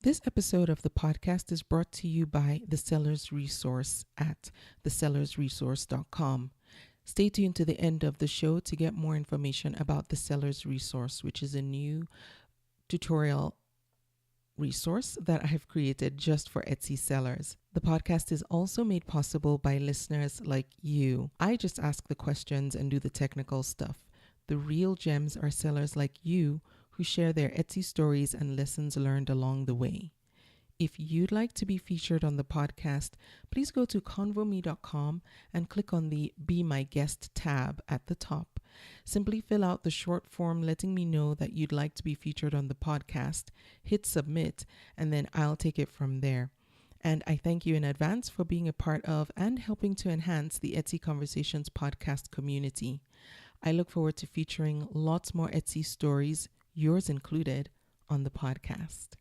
This episode of the podcast is brought to you by The Seller's Resource at thesellersresource.com. Stay tuned to the end of the show to get more information about The Seller's Resource, which is a new tutorial resource that I have created just for Etsy sellers. The podcast is also made possible by listeners like you. I just ask the questions and do the technical stuff. The real gems are sellers like you who share their Etsy stories and lessons learned along the way. If you'd like to be featured on the podcast, please go to convome.com and click on the Be My Guest tab at the top. Simply fill out the short form letting me know that you'd like to be featured on the podcast, hit submit, and then I'll take it from there. And I thank you in advance for being a part of and helping to enhance the Etsy Conversations podcast community. I look forward to featuring lots more Etsy stories, yours included, on the podcast.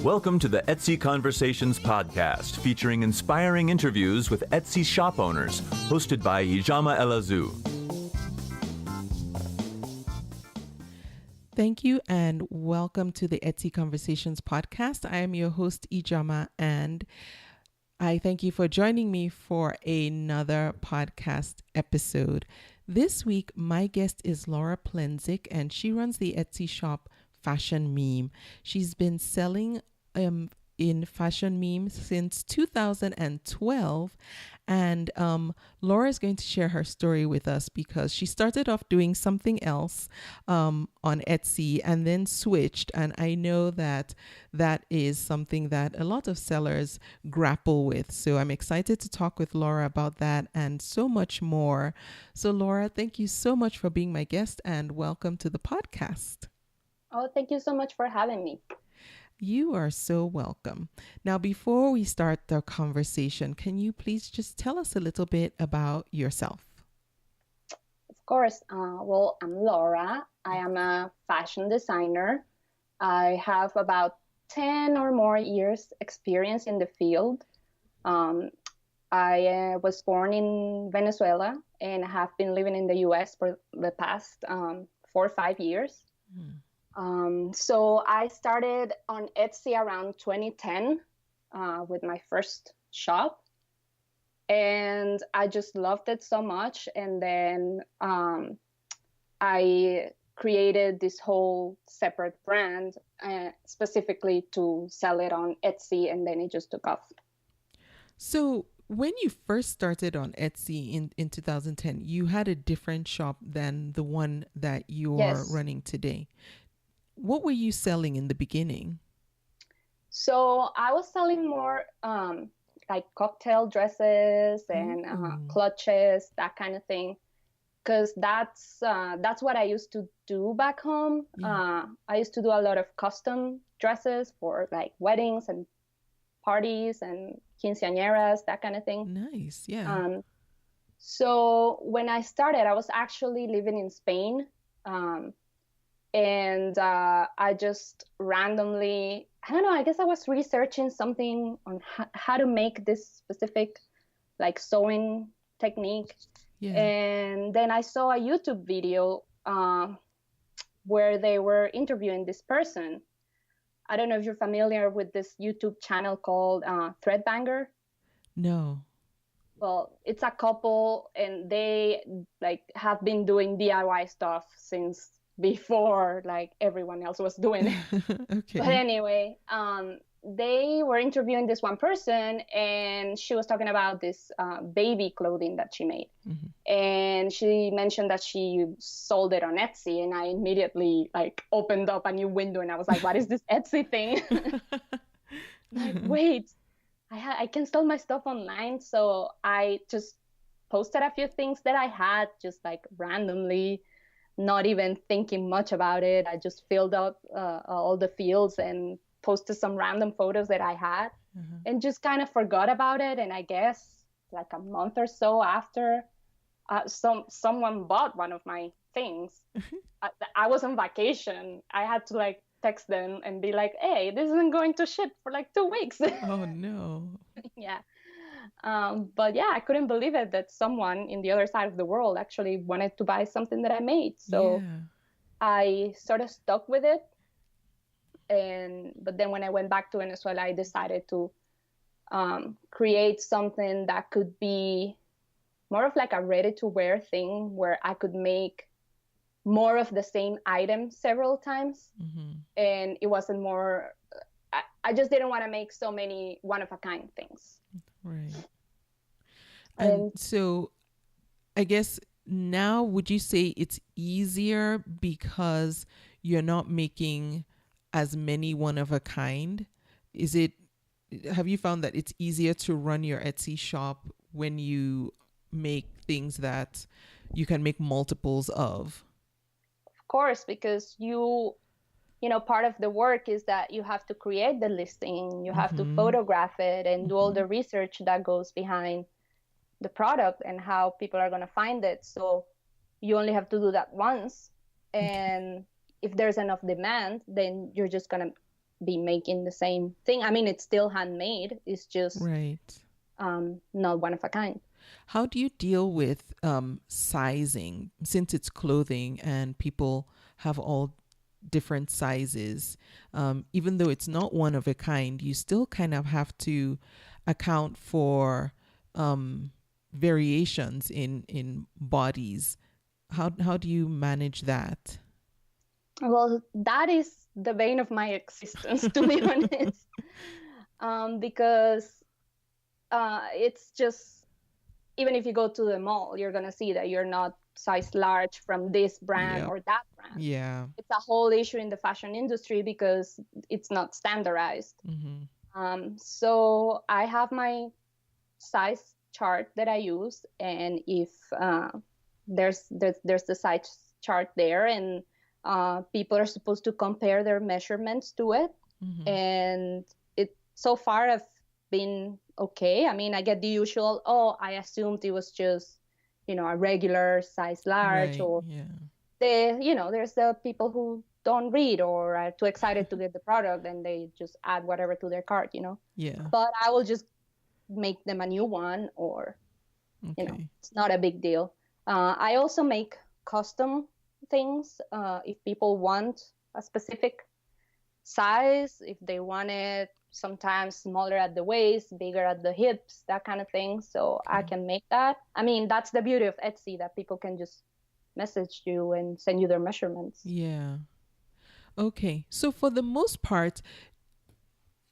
Welcome to the Etsy Conversations podcast, featuring inspiring interviews with Etsy shop owners, hosted by Ijama Elazu. Thank you and welcome to the Etsy Conversations podcast. I am your host, Ijama, and I thank you for joining me for another podcast episode. This week, my guest is Laura Plenzik, and she runs the Etsy shop Fashion Meme. She's been selling in fashion memes since 2012, and Laura is going to share her story with us because she started off doing something else on Etsy and then switched, and I know that that is something that a lot of sellers grapple with. So I'm excited to talk with Laura about that and so much more. So Laura, thank you so much for being my guest and welcome to the podcast. Oh, thank you so much for having me. You are so welcome. Now, before we start the conversation, can you please just tell us a little bit about yourself? Of course. Well, I'm Laura. I am a fashion designer. I have about 10 or more years experience in the field. I was born in Venezuela and have been living in the US for the past 4 or 5 years. So I started on Etsy around 2010 with my first shop, and I just loved it so much. And then I created this whole separate brand specifically to sell it on Etsy, and then it just took off. So when you first started on Etsy in 2010, you had a different shop than the one that you're running today. What were you selling in the beginning? So I was selling more like cocktail dresses and clutches, that kind of thing, because that's what I used to do back home. I used to do a lot of custom dresses for like weddings and parties and quinceañeras, that kind of thing. Nice, yeah. So when I started, I was actually living in Spain. And I just randomly, I don't know, I guess I was researching something on how to make this specific like sewing technique. Yeah. And then I saw a YouTube video where they were interviewing this person. I don't know if you're familiar with this YouTube channel called Threadbanger. No. Well, it's a couple and they like have been doing DIY stuff since before like everyone else was doing it. Okay. But anyway, they were interviewing this one person and she was talking about this baby clothing that she made. And she mentioned that she sold it on Etsy, and I immediately like opened up a new window and I was like, what is this Etsy thing? Like, wait, I can sell my stuff online. So I just posted a few things that I had just like randomly, not even thinking much about it. I just filled out all the fields and posted some random photos that I had and just kind of forgot about it. And I guess like a month or so after, someone bought one of my things. I was on vacation. I had to like text them and be like, hey, this isn't going to ship for like 2 weeks. Oh, no. Yeah. But yeah, I couldn't believe it that someone in the other side of the world actually wanted to buy something that I made. So I sort of stuck with it. But then when I went back to Venezuela, I decided to create something that could be more of like a ready-to-wear thing where I could make more of the same item several times. And it wasn't more, I just didn't want to make so many one-of-a-kind things. Right. And so I guess now, would you say it's easier because you're not making as many one-of-a-kind? Have you found that it's easier to run your Etsy shop when you make things that you can make multiples of? Of course, because you know, part of the work is that you have to create the listing, you have to photograph it and do all the research that goes behind the product and how people are going to find it. So you only have to do that once. And if there's enough demand, then you're just going to be making the same thing. I mean, it's still handmade. It's just not one of a kind. How do you deal with sizing, since it's clothing and people have all different sizes? Even though it's not one of a kind, you still kind of have to account for variations in bodies. How do you manage that? Well, that is the bane of my existence, to be honest, because it's just, even if you go to the mall, you're going to see that you're not size large from this brand or that brand. Yeah. It's a whole issue in the fashion industry because it's not standardized. So I have my size chart that I use, and if there's the size chart there, and people are supposed to compare their measurements to it, and it so far have been okay. I mean, I get the usual, I assumed it was just, you know, a regular size large, or there's the people who don't read or are too excited to get the product and they just add whatever to their cart, you know. But I will just make them a new one, or you know, it's not a big deal. I also make custom things. If people want a specific size, if they want it sometimes smaller at the waist, bigger at the hips, that kind of thing, so I can make that. I mean, that's the beauty of Etsy, that people can just message you and send you their measurements. Okay, so for the most part,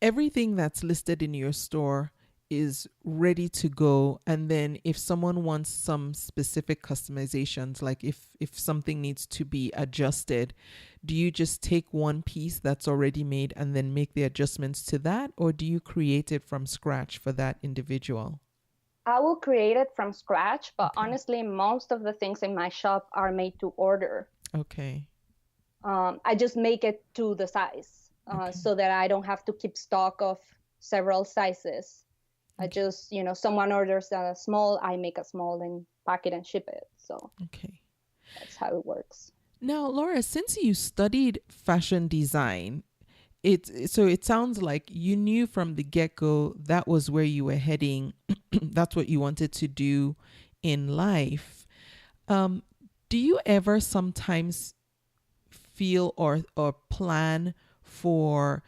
everything that's listed in your store is ready to go. And then if someone wants some specific customizations, like if something needs to be adjusted, do you just take one piece that's already made and then make the adjustments to that? Or do you create it from scratch for that individual? I will create it from scratch, but honestly, most of the things in my shop are made to order. I just make it to the size so that I don't have to keep stock of several sizes. I just, you know, someone orders a small, I make a small and pack it and ship it. So that's how it works. Now, Laura, since you studied fashion design, it sounds like you knew from the get-go that was where you were heading. That's what you wanted to do in life. Do you ever sometimes feel or plan for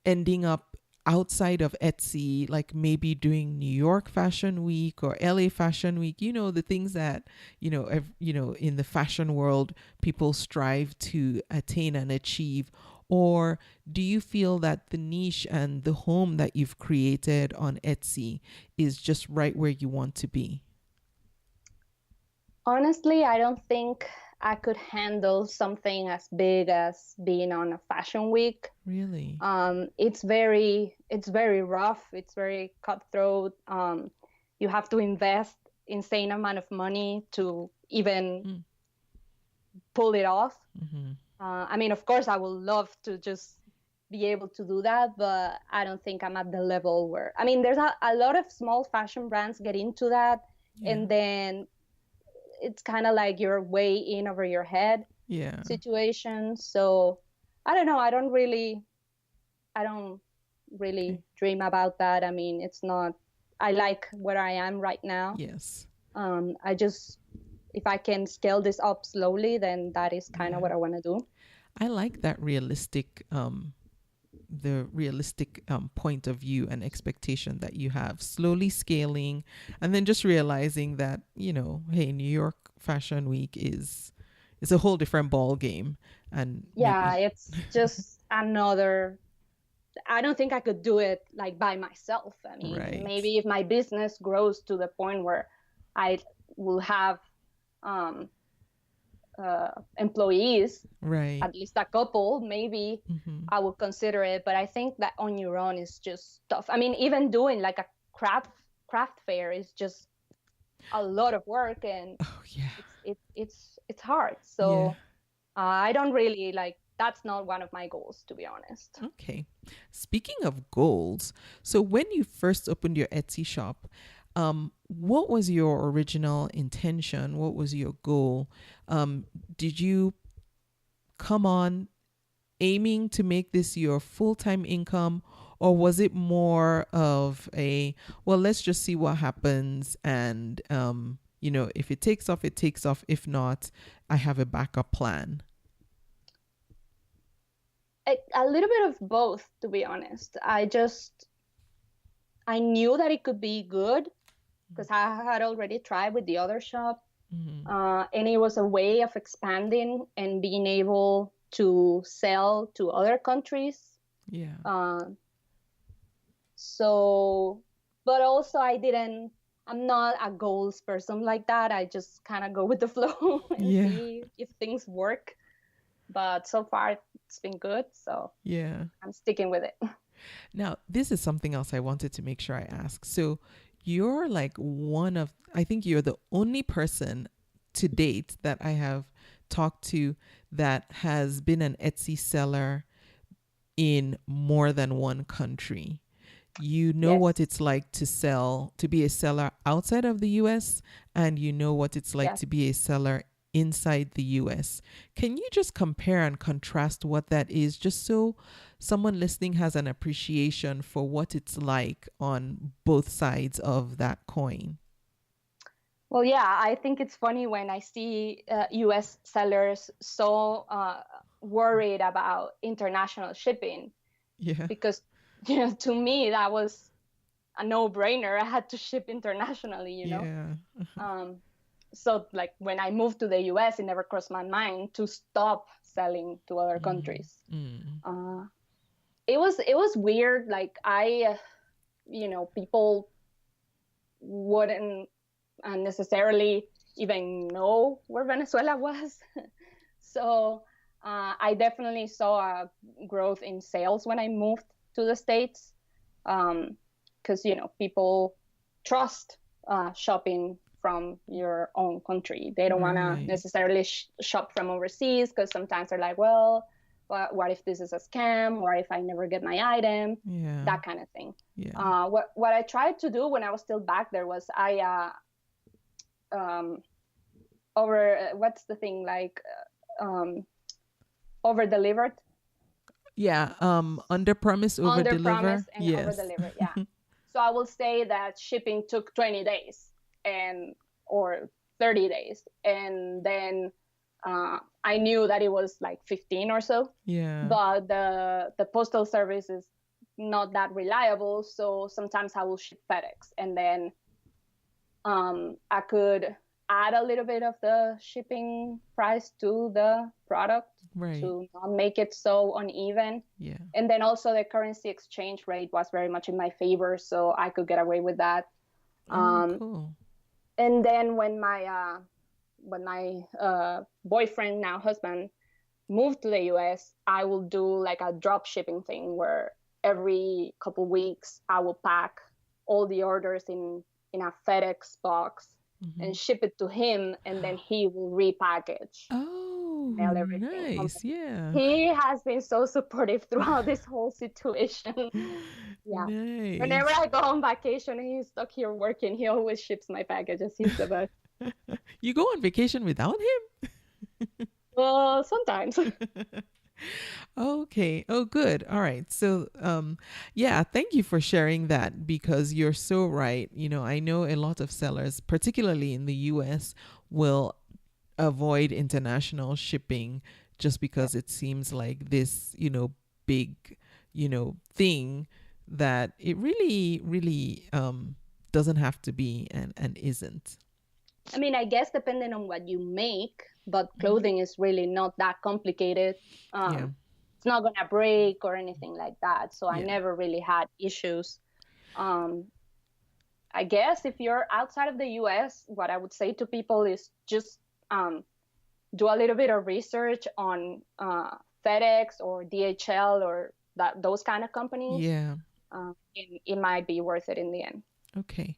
ending up outside of Etsy, like maybe doing New York Fashion Week or LA Fashion Week, you know, the things that, you know, in the fashion world, people strive to attain and achieve? Or do you feel that the niche and the home that you've created on Etsy is just right where you want to be? Honestly, I don't think I could handle something as big as being on a fashion week. Really? It's very rough. It's very cutthroat. You have to invest insane amount of money to even pull it off. I mean, of course, I would love to just be able to do that, but I don't think I'm at the level where, I mean, there's a lot of small fashion brands get into that, and then it's kind of like you're way in over your head situation. So I don't know. I don't really dream about that. I mean, it's not, I like where I am right now. I just, if I can scale this up slowly, then that is kind of what I want to do. I like that realistic, the realistic point of view and expectation that you have, slowly scaling, and then just realizing that, hey, New York Fashion Week is a whole different ball game. And Yeah, maybe, it's just another. I don't think I could do it like by myself. I mean, right, maybe if my business grows to the point where I will have um, employees, right. at least a couple, maybe Mm-hmm. I would consider it. But I think that on your own is just tough. I mean, even doing like a craft fair is just a lot of work, and Oh, yeah. it's hard. Yeah. So I don't really like. That's not one of my goals, to be honest. Okay. Speaking of goals, so when you first opened your Etsy shop, what was your original intention? What was your goal? Did you come on aiming to make this your full-time income, or was it more of a, well, let's just see what happens, and if it takes off, it takes off. If not, I have a backup plan. A little bit of both, to be honest. I knew that it could be good because I had already tried with the other shop, Mm-hmm. and it was a way of expanding and being able to sell to other countries. Yeah. So, but also I'm not a goals person like that. I just kind of go with the flow and Yeah. see if things work. But so far it's been good, so Yeah. I'm sticking with it. Now, this is something else I wanted to make sure I ask. So, you're like I think you're the only person to date that I have talked to that has been an Etsy seller in more than one country. You know what Yes, it's like to be a seller outside of the US, and you know what it's like yes. to be a seller inside the US. Can you just compare and contrast what that is, just so someone listening has an appreciation for what it's like on both sides of that coin? Well, yeah, I think it's funny when I see US sellers so worried about international shipping Yeah. because, to me, that was a no-brainer. I had to ship internationally. Yeah. Um, so like when I moved to the US, it never crossed my mind to stop selling to other countries. Mm. Uh, it was weird. Like people wouldn't necessarily even know where Venezuela was. So I definitely saw a growth in sales when I moved to the States, because people trust shopping from your own country. They don't want to Right. necessarily shop from overseas because sometimes they're like, well, what if this is a scam, or if I never get my item, Yeah. that kind of thing. Yeah. What I tried to do when I was still back there was I over what's the thing, like over delivered. Yeah. Under promise, over Under promise deliver. and over Yes. deliver, yeah. So I will say that shipping took 20 days or 30 days, and then I knew that it was like 15 or so. Yeah. But the postal service is not that reliable, so sometimes I will ship FedEx, and then I could add a little bit of the shipping price to the product Right. to not make it so uneven. Yeah. And then also the currency exchange rate was very much in my favor, so I could get away with that. Cool. And then when my boyfriend, now husband, moved to the US, I will do like a drop shipping thing where every couple weeks I will pack all the orders in a FedEx box and ship it to him, and then he will repackage, Oh, mail everything. nice. Yeah. He has been so supportive throughout this whole situation. Yeah. Whenever Nice. I go on vacation and he's stuck here working, he always ships my packages. He's the best. You go on vacation without him? Well, sometimes. Okay. Oh, good. All right. So, yeah, thank you for sharing that, because you're so right. I know a lot of sellers, particularly in the US, will avoid international shipping just because it seems like this, big, thing that it really, really doesn't have to be and isn't. I mean, I guess depending on what you make, but clothing is really not that complicated. Yeah. It's not going to break or anything like that. So I Yeah. never really had issues. I guess if you're outside of the US, what I would say to people is just do a little bit of research on FedEx or DHL or those kind of companies. Yeah. It might be worth it in the end. Okay.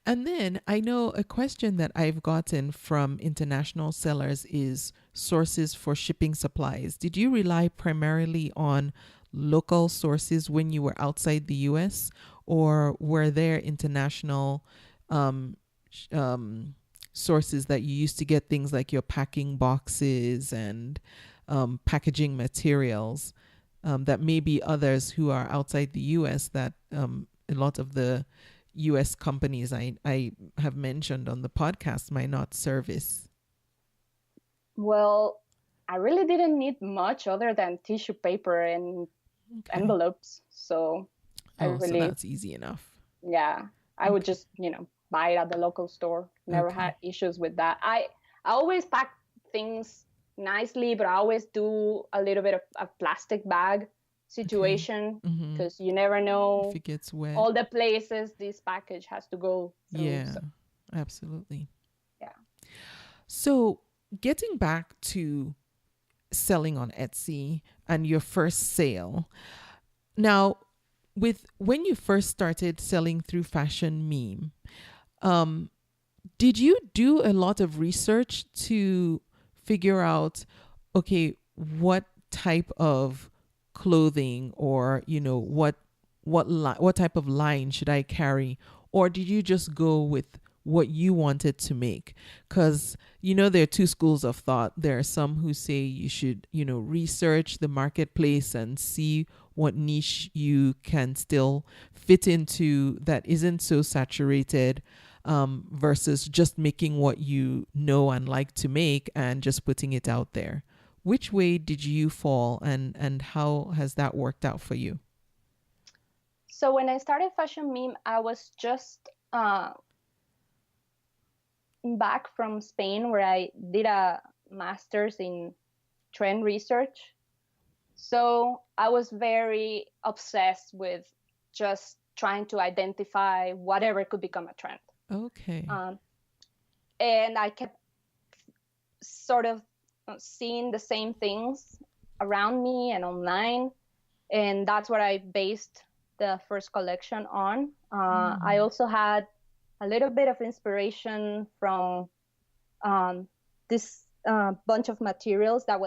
And then I know a question that I've gotten from international sellers is sources for shipping supplies. Did you rely primarily on local sources when you were outside the US, or were there international sources that you used to get things like your packing boxes and packaging materials that maybe others who are outside the US that a lot of the US companies I have mentioned on the podcast might not service? Well, I really didn't need much other than tissue paper and envelopes. So so that's easy enough. Yeah, I would just, buy it at the local store. Never had issues with that. I always pack things nicely, but I always do a little bit of a plastic bag situation because you never know if it gets wet, all the places this package has to go through. Yeah, absolutely. Yeah. So getting back to selling on Etsy and your first sale. Now, when you first started selling through Fashion Meme, did you do a lot of research to figure out, okay, what type of clothing or, what type of line should I carry? Or did you just go with what you wanted to make? Because, there are two schools of thought. There are some who say you should, research the marketplace and see what niche you can still fit into that isn't so saturated, versus just making what you know and like to make and just putting it out there. Which way did you fall, and how has that worked out for you? So when I started Fashion Meme, I was just back from Spain, where I did a master's in trend research. So I was very obsessed with just trying to identify whatever could become a trend. Okay. And I kept sort of seeing the same things around me and online. And that's what I based the first collection on. I also had a little bit of inspiration from this bunch of materials that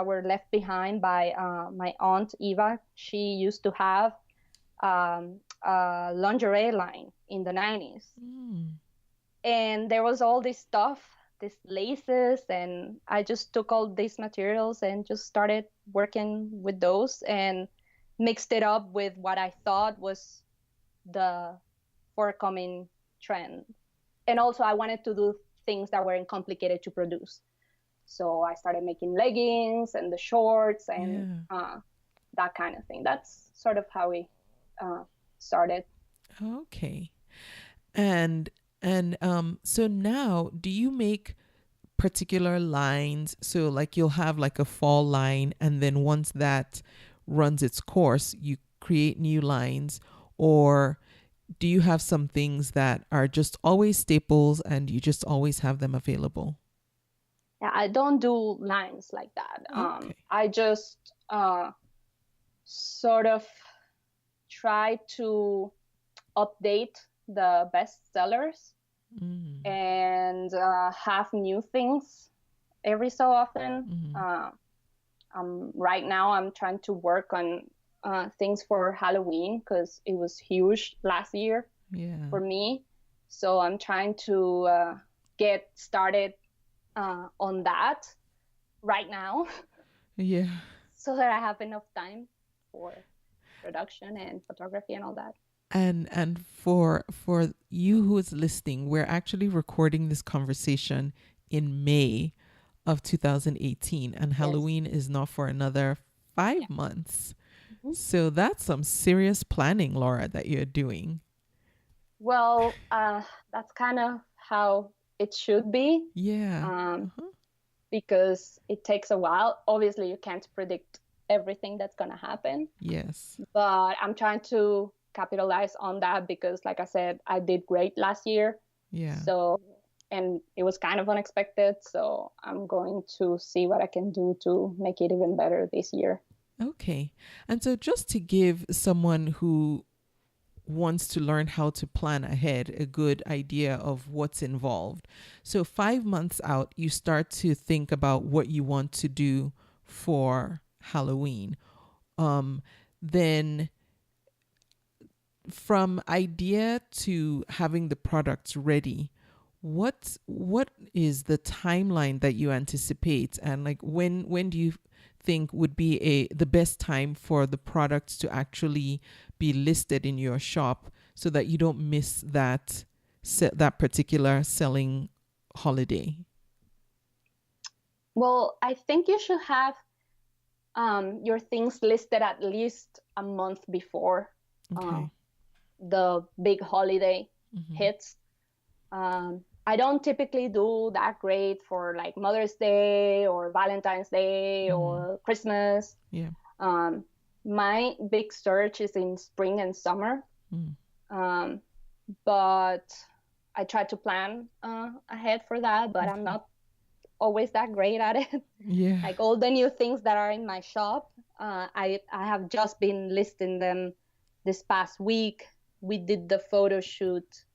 were left behind by my aunt Eva. She used to have a lingerie line in the 90s. And there was all this stuff, these laces, and I just took all these materials and just started working with those and mixed it up with what I thought was the forthcoming trend. And also I wanted to do things that weren't complicated to produce. So I started making leggings and the shorts and that kind of thing. That's sort of how we started. Okay. And so now, do you make particular lines? So like you'll have like a fall line, and then once that runs its course, you create new lines? Or do you have some things that are just always staples and you just always have them available? Yeah, I don't do lines like that. Okay. I just sort of try to update the best sellers and have new things every so often. Right now I'm trying to work on things for Halloween because it was huge last year for me. So I'm trying to get started on that right now. Yeah. So that I have enough time for production and photography and all that. And for you who is listening, we're actually recording this conversation in May of 2018, and Halloween is not for another 5 months. So that's some serious planning, Laura, that you're doing. Well, that's kind of how it should be. Yeah. Because it takes a while. Obviously, you can't predict everything that's going to happen. Yes. But I'm trying to capitalize on that because, like I said, I did great last year. Yeah. So, and it was kind of unexpected. So I'm going to see what I can do to make it even better this year. Okay. And so just to give someone who wants to learn how to plan ahead a good idea of what's involved. So 5 months out, you start to think about what you want to do for Halloween. Then from idea to having the products ready, what is the timeline that you anticipate, and like when do you think would be the best time for the products to actually be listed in your shop so that you don't miss that particular selling holiday? Well, I think you should have your things listed at least a month before the big holiday hits. I don't typically do that great for like Mother's Day or Valentine's Day or Christmas. Yeah. My big surge is in spring and summer. But I try to plan ahead for that, but I'm not always that great at it. Yeah. Like all the new things that are in my shop, I have just been listing them this past week. We did the photo shoot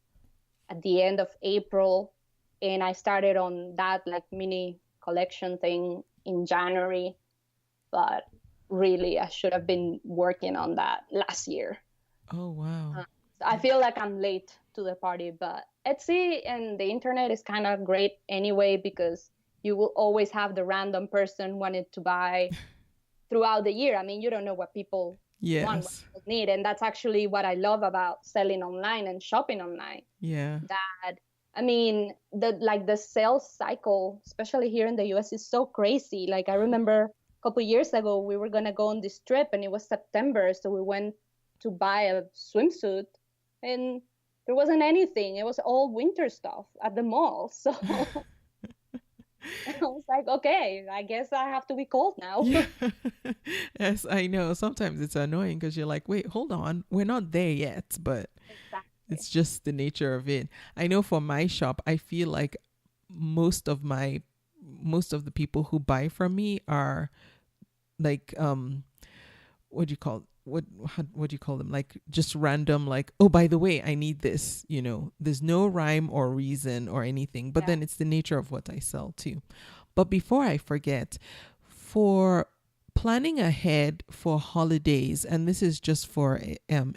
at the end of April, and I started on that like mini collection thing in January, but really I should have been working on that last year. Oh wow. So I feel like I'm late to the party, but Etsy and the internet is kind of great anyway, because you will always have the random person wanting to buy throughout the year. I mean, you don't know what people want, what people need. And that's actually what I love about selling online and shopping online. Yeah. That, I mean, the sales cycle, especially here in the US, is so crazy. Like I remember a couple of years ago, we were going to go on this trip and it was September. So we went to buy a swimsuit and there wasn't anything. It was all winter stuff at the mall. So I was like, okay, I guess I have to be cold now. Yeah. Yes, I know. Sometimes it's annoying because you're like, wait, hold on. We're not there yet, but it's just the nature of it. I know for my shop, I feel like most of the people who buy from me are like, what do you call them? Like just random, like, oh, by the way, I need this, there's no rhyme or reason or anything, but then it's the nature of what I sell too. But before I forget, for planning ahead for holidays, and this is just for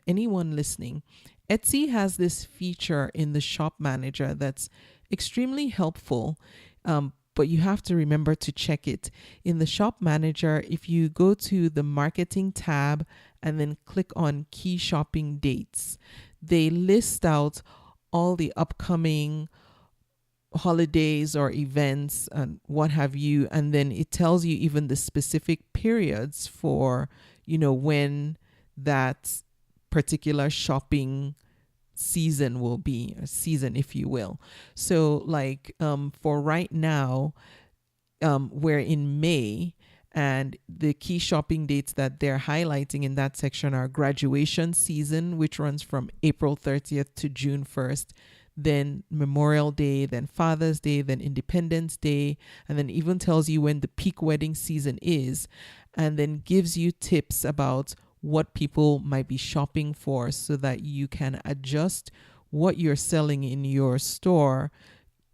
anyone listening, Etsy has this feature in the shop manager that's extremely helpful. But you have to remember to check it. In the shop manager, if you go to the marketing tab and then click on key shopping dates, they list out all the upcoming holidays or events and what have you. And then it tells you even the specific periods for, when that particular shopping season will be, a season, if you will. So like for right now, we're in May, and the key shopping dates that they're highlighting in that section are graduation season, which runs from April 30th to June 1st, then Memorial Day, then Father's Day, then Independence Day, and then even tells you when the peak wedding season is, and then gives you tips about what people might be shopping for so that you can adjust what you're selling in your store,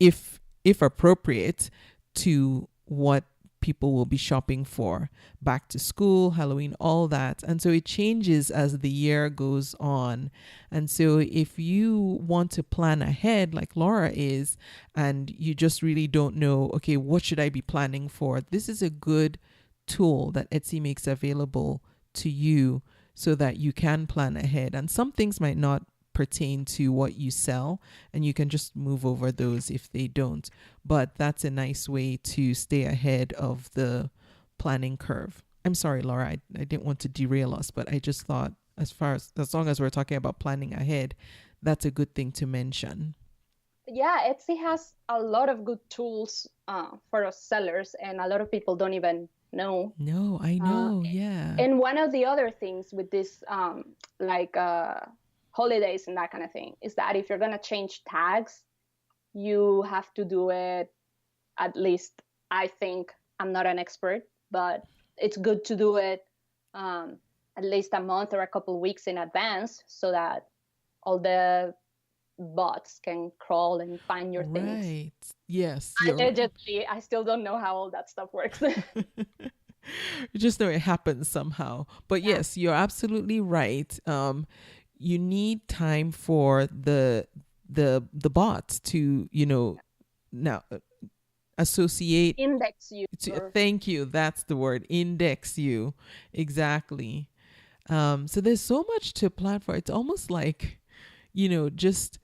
if appropriate, to what people will be shopping for. Back to school, Halloween, all that. And so it changes as the year goes on. And so if you want to plan ahead like Laura is, and you just really don't know, okay, what should I be planning for? This is a good tool that Etsy makes available to you so that you can plan ahead. And some things might not pertain to what you sell, and you can just move over those if they don't. But that's a nice way to stay ahead of the planning curve. I'm sorry, Laura, I didn't want to derail us, but I just thought as long as we're talking about planning ahead, that's a good thing to mention. Yeah, Etsy has a lot of good tools for us sellers, and a lot of people don't even know. No, I know, yeah. And one of the other things with this, holidays and that kind of thing, is that if you're going to change tags, you have to do it, at least, I think, I'm not an expert, but it's good to do it at least a month or a couple of weeks in advance, so that all the bots can crawl and find your things. Right. Yes. I still don't know how all that stuff works. You just know it happens somehow. But yes, you're absolutely right. You need time for the bots to, now associate, index you. Thank you. That's the word. Index you. Exactly. So there's so much to plan for. It's almost like, just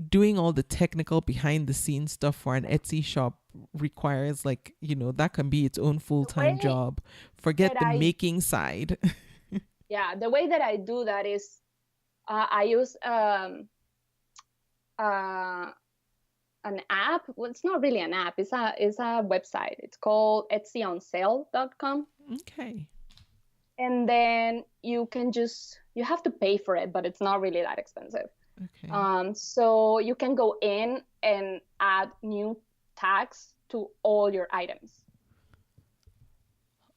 doing all the technical behind the scenes stuff for an Etsy shop requires, like, that can be its own full-time job. Forget the making side. Yeah, the way that I do that is I use an app. Well, it's not really an app. It's a website. It's called etsyonsale.com. Okay. And then you have to pay for it, but it's not really that expensive. Okay. So you can go in and add new tags to all your items.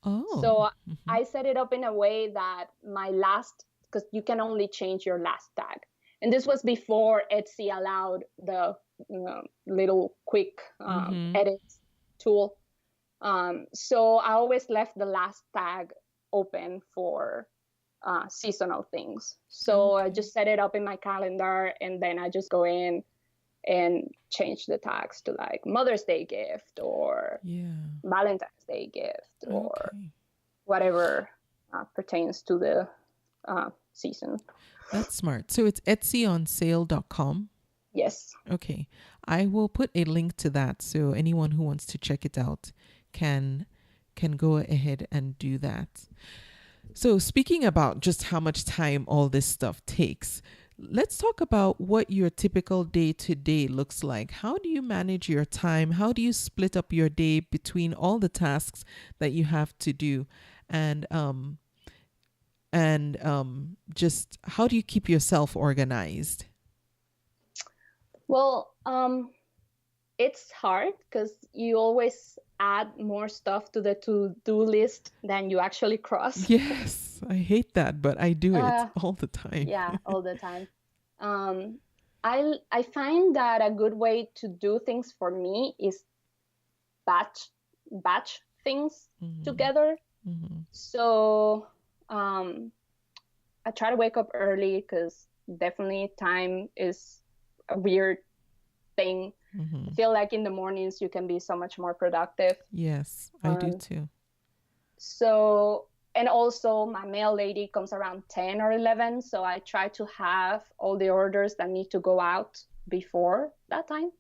Oh. So I set it up in a way that because you can only change your last tag. And this was before Etsy allowed the little quick edit tool. So I always left the last tag open for seasonal things. So I just set it up in my calendar, and then I just go in and change the tags to like Mother's Day gift or Valentine's Day gift or whatever pertains to the season. That's smart. So it's etsyonsale.com. Yes. Okay. I will put a link to that, so anyone who wants to check it out can go ahead and do that. So speaking about just how much time all this stuff takes, let's talk about what your typical day-to-day looks like. How do you manage your time? How do you split up your day between all the tasks that you have to do? And just how do you keep yourself organized? Well, it's hard because you always add more stuff to the to-do list than you actually cross. Yes, I hate that, but I do it all the time. Yeah, all the time. I find that a good way to do things for me is batch things together. So I try to wake up early because definitely time is a weird thing. I feel like in the mornings you can be so much more productive. Yes, I do too. So, and also my mail lady comes around 10 or 11. So I try to have all the orders that need to go out before that time.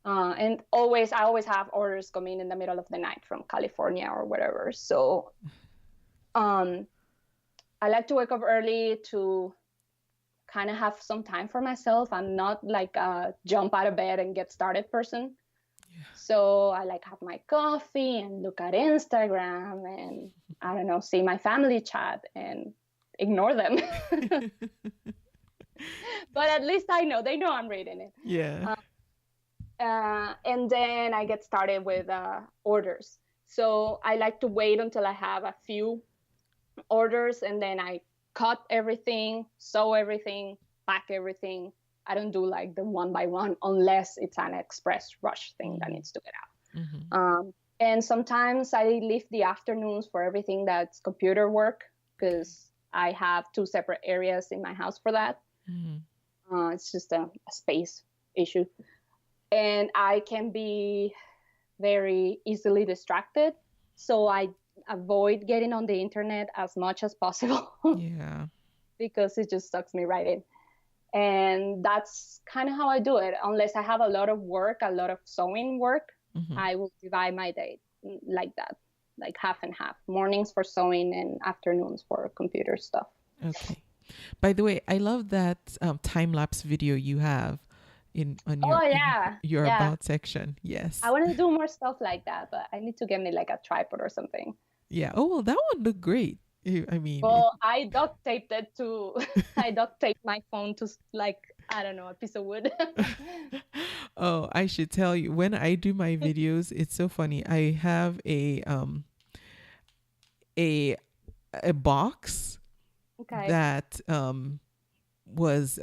And I always have orders coming in the middle of the night from California or whatever. So I like to wake up early to kind of have some time for myself. I'm not like a jump out of bed and get started person. So I like have my coffee and look at Instagram and I don't know, see my family chat and ignore them. But at least they know I'm reading it. Yeah. And then I get started with orders. So I like to wait until I have a few orders, and then I cut everything, sew everything, pack everything. I don't do like the one by one unless it's an express rush thing that needs to get out. And sometimes I leave the afternoons for everything that's computer work because I have 2 separate areas in my house for that. It's just a space issue. And I can be very easily distracted. So I avoid getting on the internet as much as possible. Yeah. Because it just sucks me right in. And that's kind of how I do it. Unless I have a lot of work, a lot of sewing work, I will divide my day like that, like half and half. Mornings for sewing and afternoons for computer stuff. Okay. By the way, I love that time-lapse video you have in your about section. Yes. I want to do more stuff like that, but I need to get me like a tripod or something. Yeah. Oh, well, that would look great. I mean, I duct taped it to, I duct taped my phone to like, I don't know, a piece of wood. Oh, I should tell you, when I do my videos, it's so funny. I have a box that was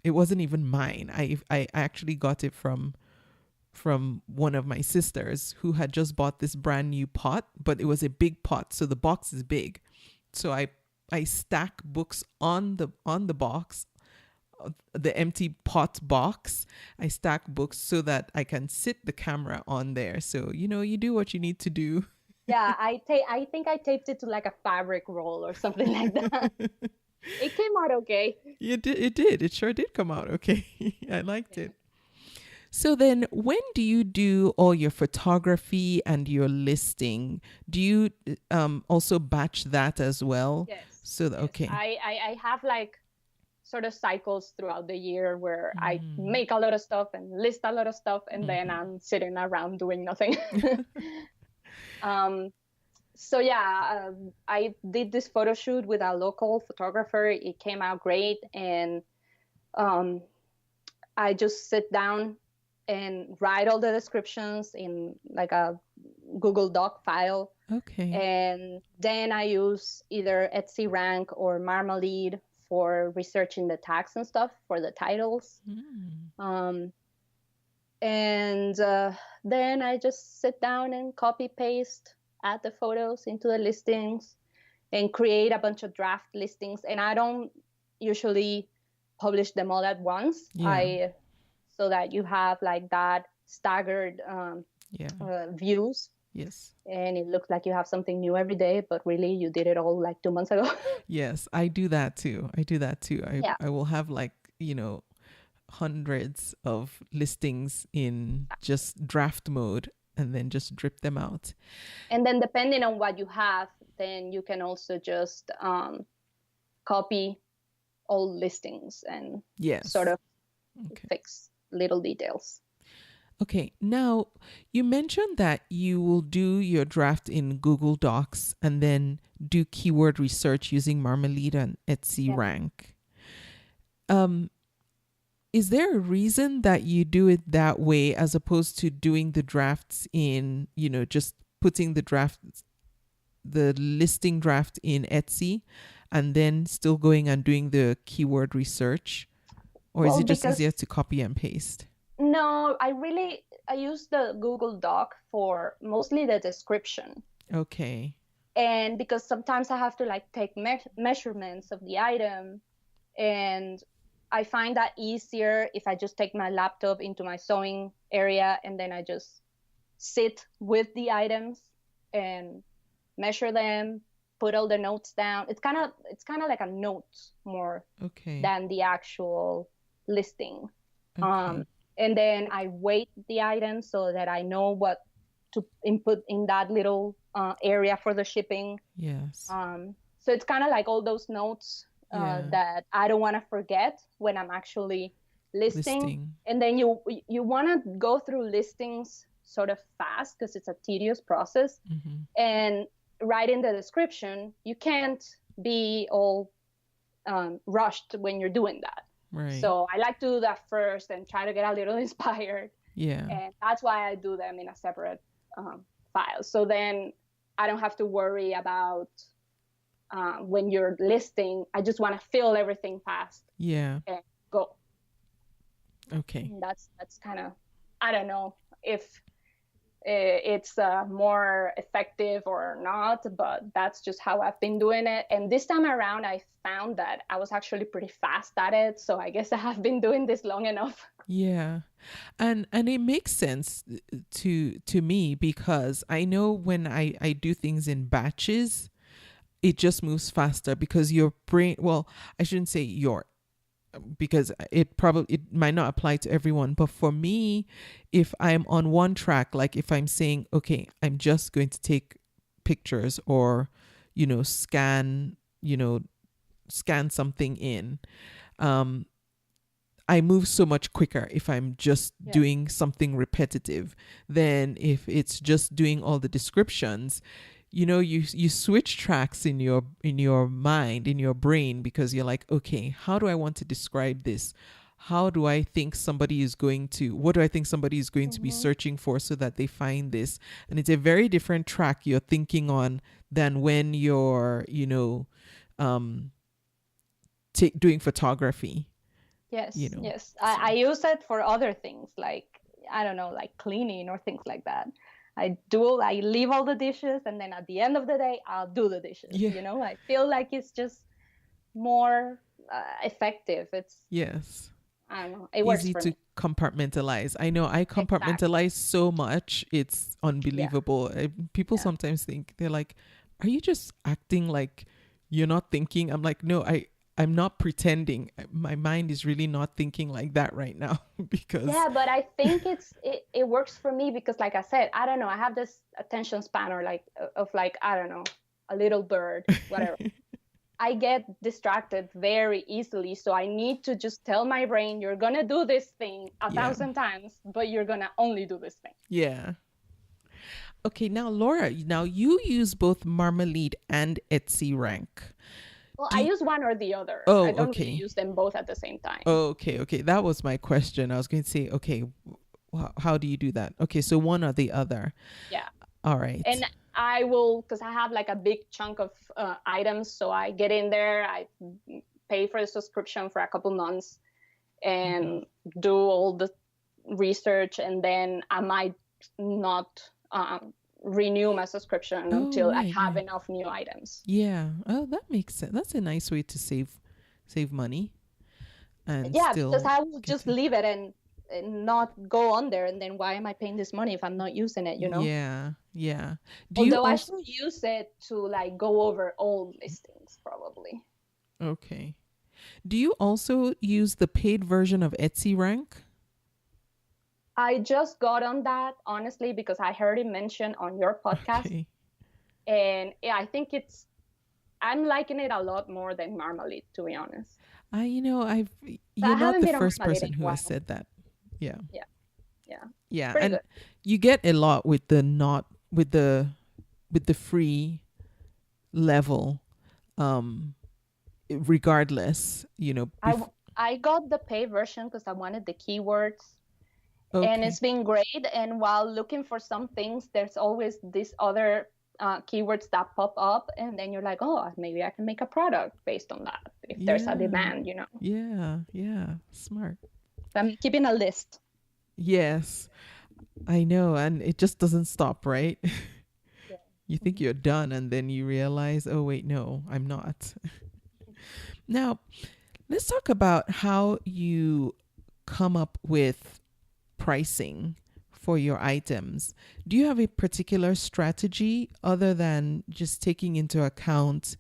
it wasn't even mine. I actually got it from one of my sisters who had just bought this brand new pot, but it was a big pot, so the box is big. So I stack books on the box, the empty pot box. I stack books so that I can sit the camera on there. So you do what you need to do. Yeah, I think I taped it to like a fabric roll or something like that. It came out okay. It did. It sure did come out okay. I liked it. So then, when do you do all your photography and your listing? Do you also batch that as well? Yes. So okay. I have like sort of cycles throughout the year where I make a lot of stuff and list a lot of stuff, and then I'm sitting around doing nothing. So yeah, I did this photo shoot with a local photographer. It came out great, and I just sit down and write all the descriptions in like a Google Doc file. Okay. And then I use either Etsy Rank or Marmalade for researching the tags and stuff for the titles. And then I just sit down and copy paste, add the photos into the listings, and create a bunch of draft listings. And I don't usually publish them all at once. So that you have like that staggered views. Yes. And it looks like you have something new every day, but really you did it all like 2 months ago. Yes, I do that too. I will have like, hundreds of listings in just draft mode and then just drip them out. And then depending on what you have, then you can also just copy all listings and sort of fix little details. Okay, now you mentioned that you will do your draft in Google Docs and then do keyword research using Marmalade and Etsy Rank. Is there a reason that you do it that way as opposed to doing the drafts in, just putting the listing draft in Etsy and then still going and doing the keyword research? Or is it just easier to copy and paste? No, I use the Google Doc for mostly the description. Okay. And because sometimes I have to like take measurements of the item, and I find that easier if I just take my laptop into my sewing area and then I just sit with the items and measure them, put all the notes down. It's kind of like a note more than the actual listing. Okay. And then I weight the items so that I know what to input in that little area for the shipping. Yes. So it's kind of like all those notes that I don't want to forget when I'm actually listing. And then you want to go through listings sort of fast because it's a tedious process. And right in the description, you can't be all rushed when you're doing that. Right. So I like to do that first and try to get a little inspired. Yeah. And that's why I do them in a separate file. So then I don't have to worry about when you're listing. I just want to fill everything fast. Yeah. And go. Okay. And that's kind of, I don't know if it's more effective or not, but that's just how I've been doing it. And this time around, I found that I was actually pretty fast at it. So I guess I have been doing this long enough. Yeah. And it makes sense to me because I know when I do things in batches, it just moves faster because your brain, well, I shouldn't say because it might not apply to everyone, but for me, if I'm on one track, like if I'm saying, okay, I'm just going to take pictures or, scan something in, I move so much quicker if I'm just doing something repetitive than if it's just doing all the descriptions. You switch tracks in your mind, in your brain, because you're like, okay, how do I want to describe this? What do I think somebody is going to be searching for so that they find this? And it's a very different track you're thinking on than when you're, doing photography. Yes, yes. I use it for other things, like, I don't know, like cleaning or things like that. I leave all the dishes, and then at the end of the day, I'll do the dishes. Yeah. I feel like it's just more effective. Yes. I don't know. It works easy for to me. compartmentalize. I know I compartmentalize so much. It's unbelievable. People sometimes think, they're like, are you just acting like you're not thinking? I'm like, no, I'm not pretending. My mind is really not thinking like that right now because but I think it works for me because, like I said, I don't know, I have this attention span or I don't know, a little bird, whatever. I get distracted very easily, so I need to just tell my brain, you're gonna do this thing 1,000 times, but you're gonna only do this thing. Yeah. Okay, now Laura, you use both Marmalade and Etsy Rank. Well, I use one or the other. Oh, I don't okay. really use them both at the same time. Oh, okay. That was my question. I was going to say, okay, how do you do that? Okay, so one or the other. Yeah. All right. And I will, because I have like a big chunk of items, so I get in there, I pay for the subscription for a couple months and do all the research, and then I might not renew my subscription until I have enough new items. Yeah. Oh, that makes sense. That's a nice way to save money. And because I will just leave it and not go on there, and then why am I paying this money if I'm not using it? Yeah. I should use it to like go over old listings probably. Okay. Do you also use the paid version of Etsy Rank? I just got on that, honestly, because I heard it mentioned on your podcast. Okay. And I think I'm liking it a lot more than Marmalade, to be honest. You're not the first person who has said that. Yeah. Pretty and good. You get a lot with the free level, regardless, I got the paid version because I wanted the keywords. Okay. And it's been great. And while looking for some things, there's always these other keywords that pop up, and then you're like, oh, maybe I can make a product based on that if there's a demand, Yeah, smart. So I'm keeping a list. Yes, I know, and it just doesn't stop, right? Yeah. You think you're done, and then you realize, oh wait, no, I'm not. Now, let's talk about how you come up with pricing for your items. Do you have a particular strategy other than just taking into account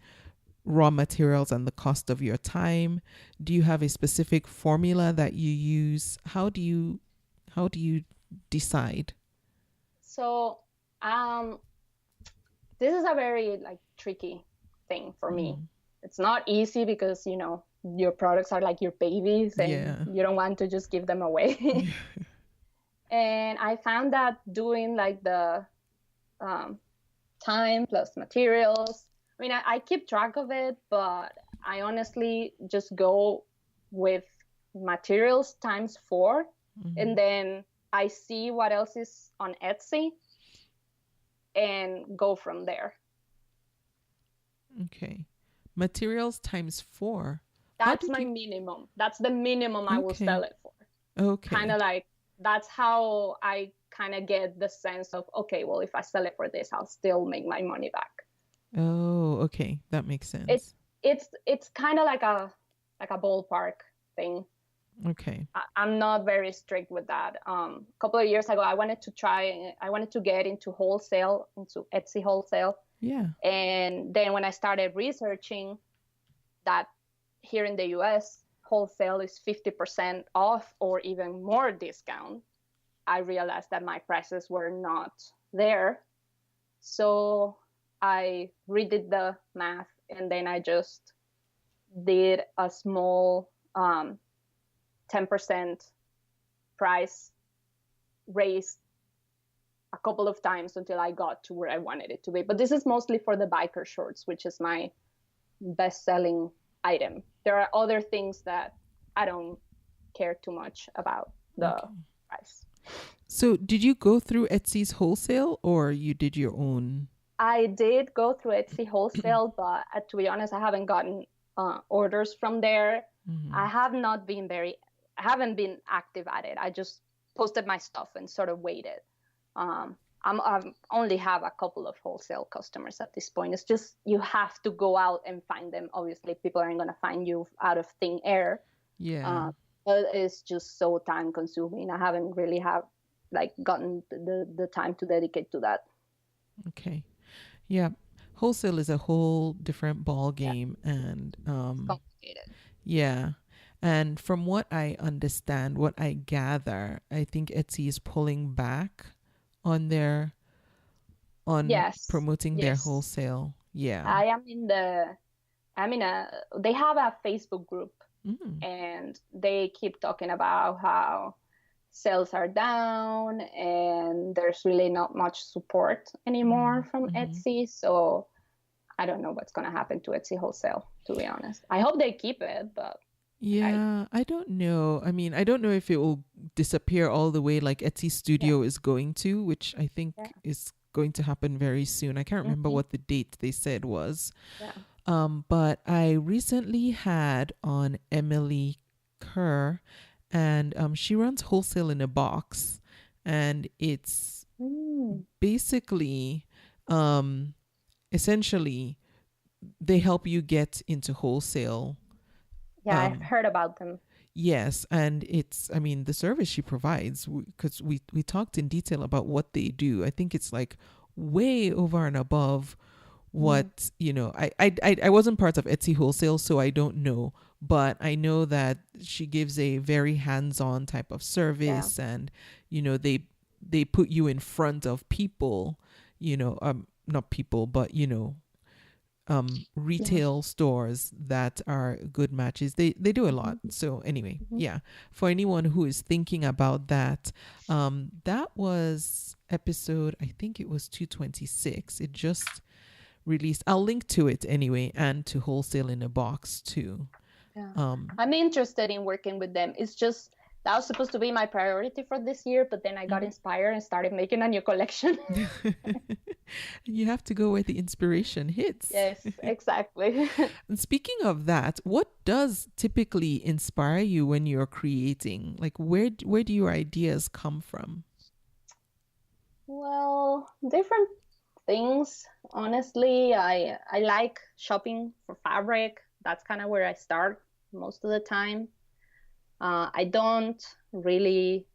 raw materials and the cost of your time? Do you have a specific formula that you use? How do you decide? So this is a very tricky thing for me. It's not easy because your products are like your babies, and you don't want to just give them away. And I found that doing the time plus materials, I keep track of it, but I honestly just go with materials times 4, and then I see what else is on Etsy and go from there. Okay. Materials times 4. That's my minimum. That's the minimum I will sell it for. Okay. Kind of that's how I kind of get the sense of, okay, well, if I sell it for this, I'll still make my money back. Oh, okay. That makes sense. It's kind of like a ballpark thing. Okay. I'm not very strict with that. A couple of years ago, I wanted to get into wholesale, into Etsy wholesale. Yeah. And then when I started researching that here in the US, wholesale is 50% off or even more discount, I realized that my prices were not there. So I redid the math, and then I just did a small 10% price raise a couple of times until I got to where I wanted it to be. But this is mostly for the biker shorts, which is my best-selling item. There are other things that I don't care too much about the price. So did you go through Etsy's wholesale, or you did your own? I did go through Etsy wholesale, but to be honest, I haven't gotten orders from there. I haven't been active at it. I just posted my stuff and sort of waited. I only have a couple of wholesale customers at this point. It's just you have to go out and find them. Obviously, people aren't going to find you out of thin air. Yeah. But it's just so time consuming. I haven't really gotten the time to dedicate to that. Okay. Yeah. Wholesale is a whole different ball game, and It's complicated. yeah. And from what I understand, what I gather, I think Etsy is pulling back on promoting their wholesale. Yeah. They have a Facebook group, and they keep talking about how sales are down and there's really not much support anymore from Etsy. So I don't know what's going to happen to Etsy wholesale, to be honest. I hope they keep it, but yeah, I don't know. I mean, I don't know if it will disappear all the way like Etsy Studio is going to, which I think is going to happen very soon. I can't remember what the date they said was. Yeah. But I recently had on Emily Kerr, and she runs Wholesale in a Box, and it's basically essentially they help you get into wholesale. Yeah, I've heard about them. Yes, and it's, I mean, the service she provides, because we talked in detail about what they do. I think it's like way over and above what, I wasn't part of Etsy Wholesale, so I don't know. But I know that she gives a very hands-on type of service, and, they put you in front of people, not people, but, retail stores that are good matches. They do a lot. So anyway, for anyone who is thinking about that, that was episode, I think it was 226. It just released. I'll link to it anyway, and to Wholesale in a Box too. I'm interested in working with them. It's just that was supposed to be my priority for this year, but then I got inspired and started making a new collection. You have to go where the inspiration hits. Yes, exactly. And speaking of that, what does typically inspire you when you're creating? Like, where do your ideas come from? Well, different things. Honestly, I like shopping for fabric. That's kind of where I start most of the time. I don't really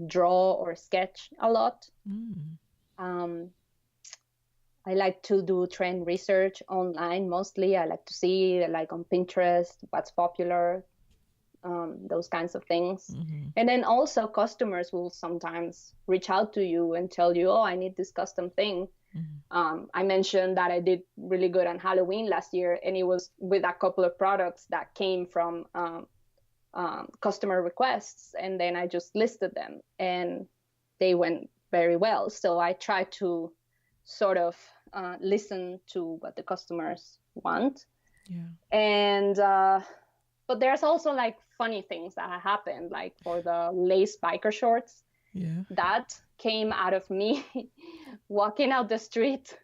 draw or sketch a lot. I like to do trend research online mostly. I like to see, like on Pinterest, what's popular, those kinds of things. And then also customers will sometimes reach out to you and tell you, oh, I need this custom thing. I mentioned that I did really good on Halloween last year, and it was with a couple of products that came from customer requests, and then I just listed them, and they went very well. So I try to sort of listen to what the customers want. And but there's also like funny things that happened, like for the lace biker shorts. That came out of me walking out the street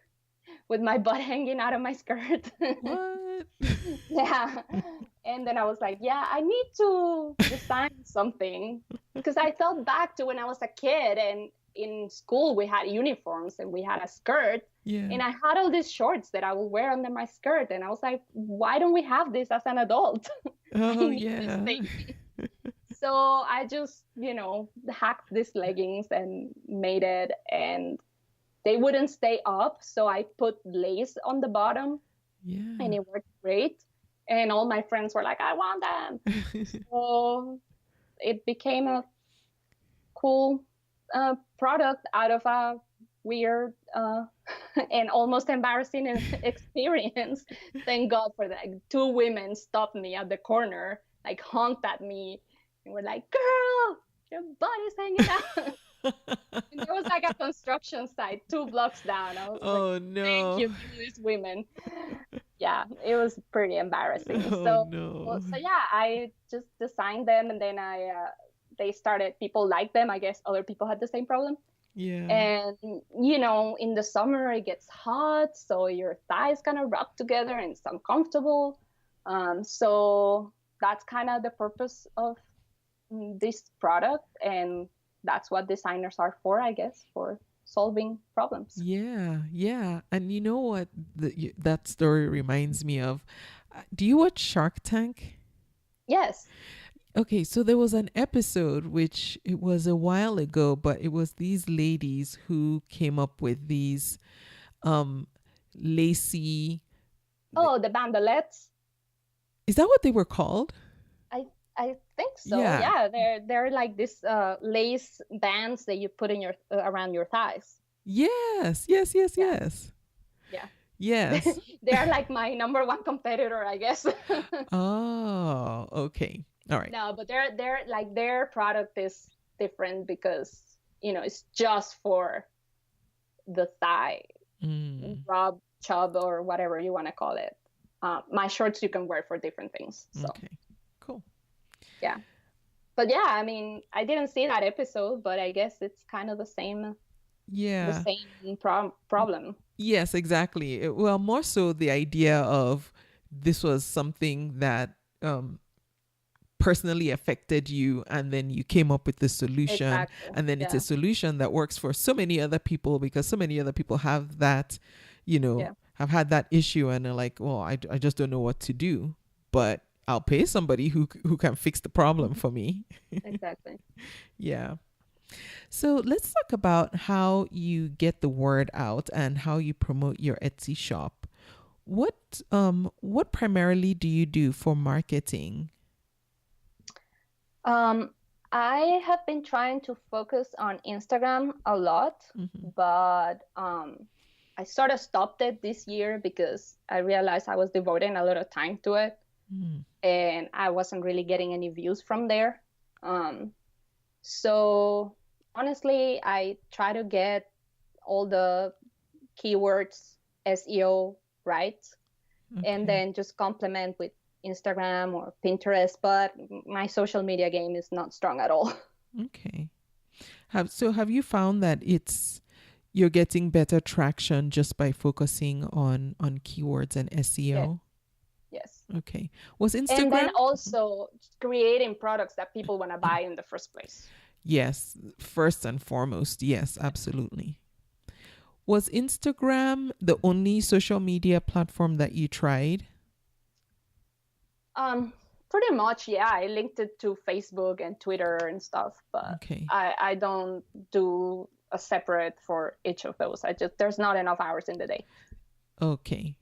with my butt hanging out of my skirt. What? Yeah. And then I was like, I need to design something, because I thought back to when I was a kid, and in school we had uniforms and we had a skirt, and I had all these shorts that I would wear under my skirt, and I was like, why don't we have this as an adult? Oh yeah. So I just hacked these leggings and made it, and they wouldn't stay up, so I put lace on the bottom, and it worked great. and all my friends were like, I want them. So it became a cool product out of a weird and almost embarrassing experience. Thank God for that. Two women stopped me at the corner, like honked at me, and were like, "Girl, your body's hanging out." And there was like a construction site 2 blocks down. I was Oh like, no. "Thank you to these women." Yeah, it was pretty embarrassing. Oh no. So yeah, I just designed them, and then they started. People liked them. I guess other people had the same problem. Yeah. And you know, in the summer it gets hot, so your thighs kind of rub together and it's uncomfortable. So that's kind of the purpose of this product, and that's what designers are for, I guess, for solving problems. Yeah, yeah. And you know what that story reminds me of? Do you watch Shark Tank? Yes. Okay, so there was an episode which it was a while ago, but it was these ladies who came up with these lacy. Oh, the bandelettes. Is that what they were called? I think so. Yeah. Yeah, they're like this lace bands that you put in your around your thighs. Yes, yes, yes, Yeah. yes. Yeah. Yes. They're like my number one competitor, I guess. Oh, okay. All right. No, but they're like their product is different because you know it's just for the thigh rub, chub, or whatever you want to call it. My shorts you can wear for different things. So Okay. Cool. yeah, but yeah, I mean, I didn't see that episode, but I guess it's kind of the same. Yeah. The same problem. Yes, exactly. Well, more so the idea of this was something that personally affected you, and then you came up with the solution. Exactly. And then it's a solution that works for so many other people, because so many other people have that, have had that issue, and they're like, well, I just don't know what to do, but I'll pay somebody who can fix the problem for me. Exactly. Yeah. So let's talk about how you get the word out and how you promote your Etsy shop. What primarily do you do for marketing? I have been trying to focus on Instagram a lot, but I sort of stopped it this year because I realized I was devoting a lot of time to it, and I wasn't really getting any views from there. So honestly, I try to get all the keywords SEO right, and then just complement with Instagram or Pinterest, but my social media game is not strong at all. Okay. Have you found that you're getting better traction just by focusing on keywords and SEO? Yes. Okay. Was Instagram? And then also creating products that people want to buy in the first place. Yes, first and foremost. Yes, absolutely. Was Instagram the only social media platform that you tried? Pretty much, yeah. I linked it to Facebook and Twitter and stuff, but I don't do a separate for each of those. There's not enough hours in the day. Okay.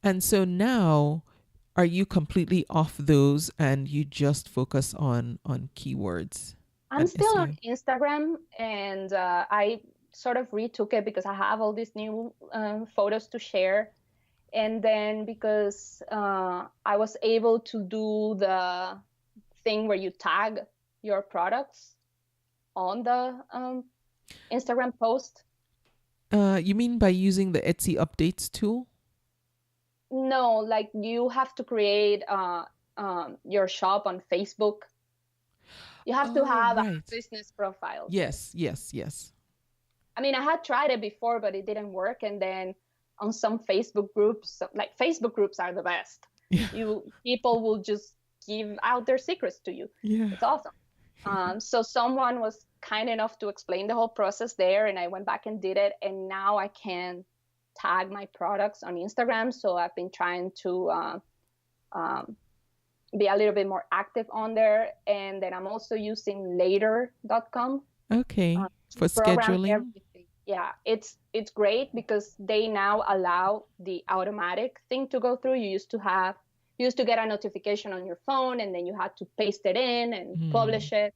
And so now, are you completely off those and you just focus on keywords? I'm still SEO? on Instagram, and I sort of retook it because I have all these new photos to share. And then because I was able to do the thing where you tag your products on the Instagram post. You mean by using the Etsy updates tool? No, like you have to create your shop on Facebook. You have to have a business profile. Yes, yes, yes. I mean, I had tried it before, but it didn't work. And then on some Facebook groups, like Facebook groups are the best. Yeah. People will just give out their secrets to you. Yeah. It's awesome. So someone was kind enough to explain the whole process there, and I went back and did it. And now I can tag my products on Instagram. So I've been trying to be a little bit more active on there. And then I'm also using later.com. Okay. For scheduling. Everything. Yeah, it's great because they now allow the automatic thing to go through. You used to have you used to get a notification on your phone and then you had to paste it in and publish it.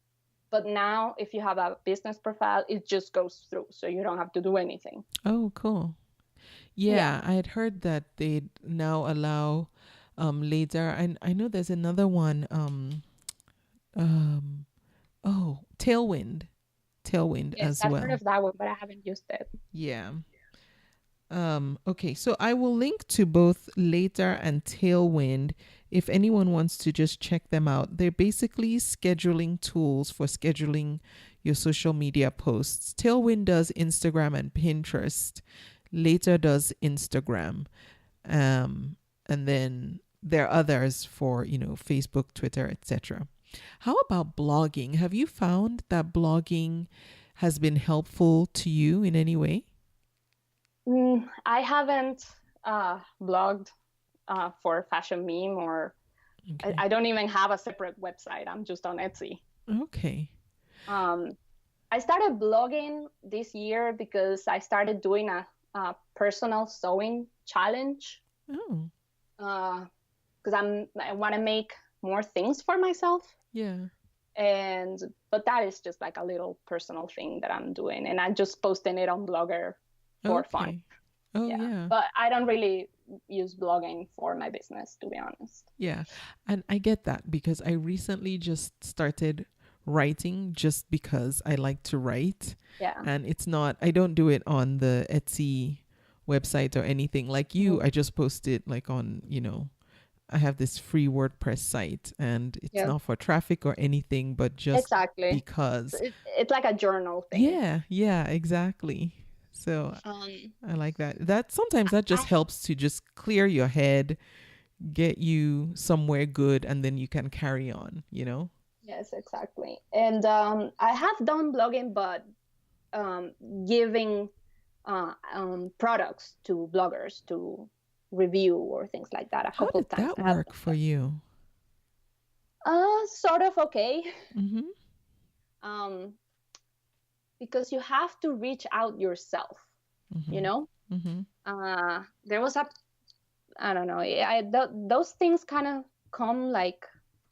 But now if you have a business profile, it just goes through. So you don't have to do anything. Oh, cool. Yeah, I had heard that they now allow later. And I know there's another one. Tailwind. Tailwind Yes, as I've well. heard of that one, but I haven't used it. Yeah. Okay, so I will link to both Later and Tailwind if anyone wants to just check them out. They're basically scheduling tools for scheduling your social media posts. Tailwind does Instagram and Pinterest. Later does Instagram. And then there are others for, Facebook, Twitter, etc. How about blogging? Have you found that blogging has been helpful to you in any way? I haven't blogged for Fashion Meme, or Okay. I don't even have a separate website. I'm just on Etsy. Okay. I started blogging this year because I started doing a personal sewing challenge. Oh. Because I want to make more things for myself. Yeah. But that is just like a little personal thing that I'm doing, and I'm just posting it on Blogger for fun. Oh, yeah. But I don't really use blogging for my business, to be honest. Yeah. And I get that because I recently just started writing just because I like to write. Yeah. And I don't do it on the Etsy website or anything like you. I just post it like on, I have this free WordPress site, and it's not for traffic or anything, but just because it's like a journal thing. Yeah, exactly. So I like that. Sometimes that just helps to just clear your head, get you somewhere good, and then you can carry on, Yes, exactly. And I have done blogging, but giving products to bloggers to review or things like that a couple times. How did that work for you? Sort of okay. Mm-hmm. Because you have to reach out yourself, Mm-hmm. There was I don't know, those things kind of come like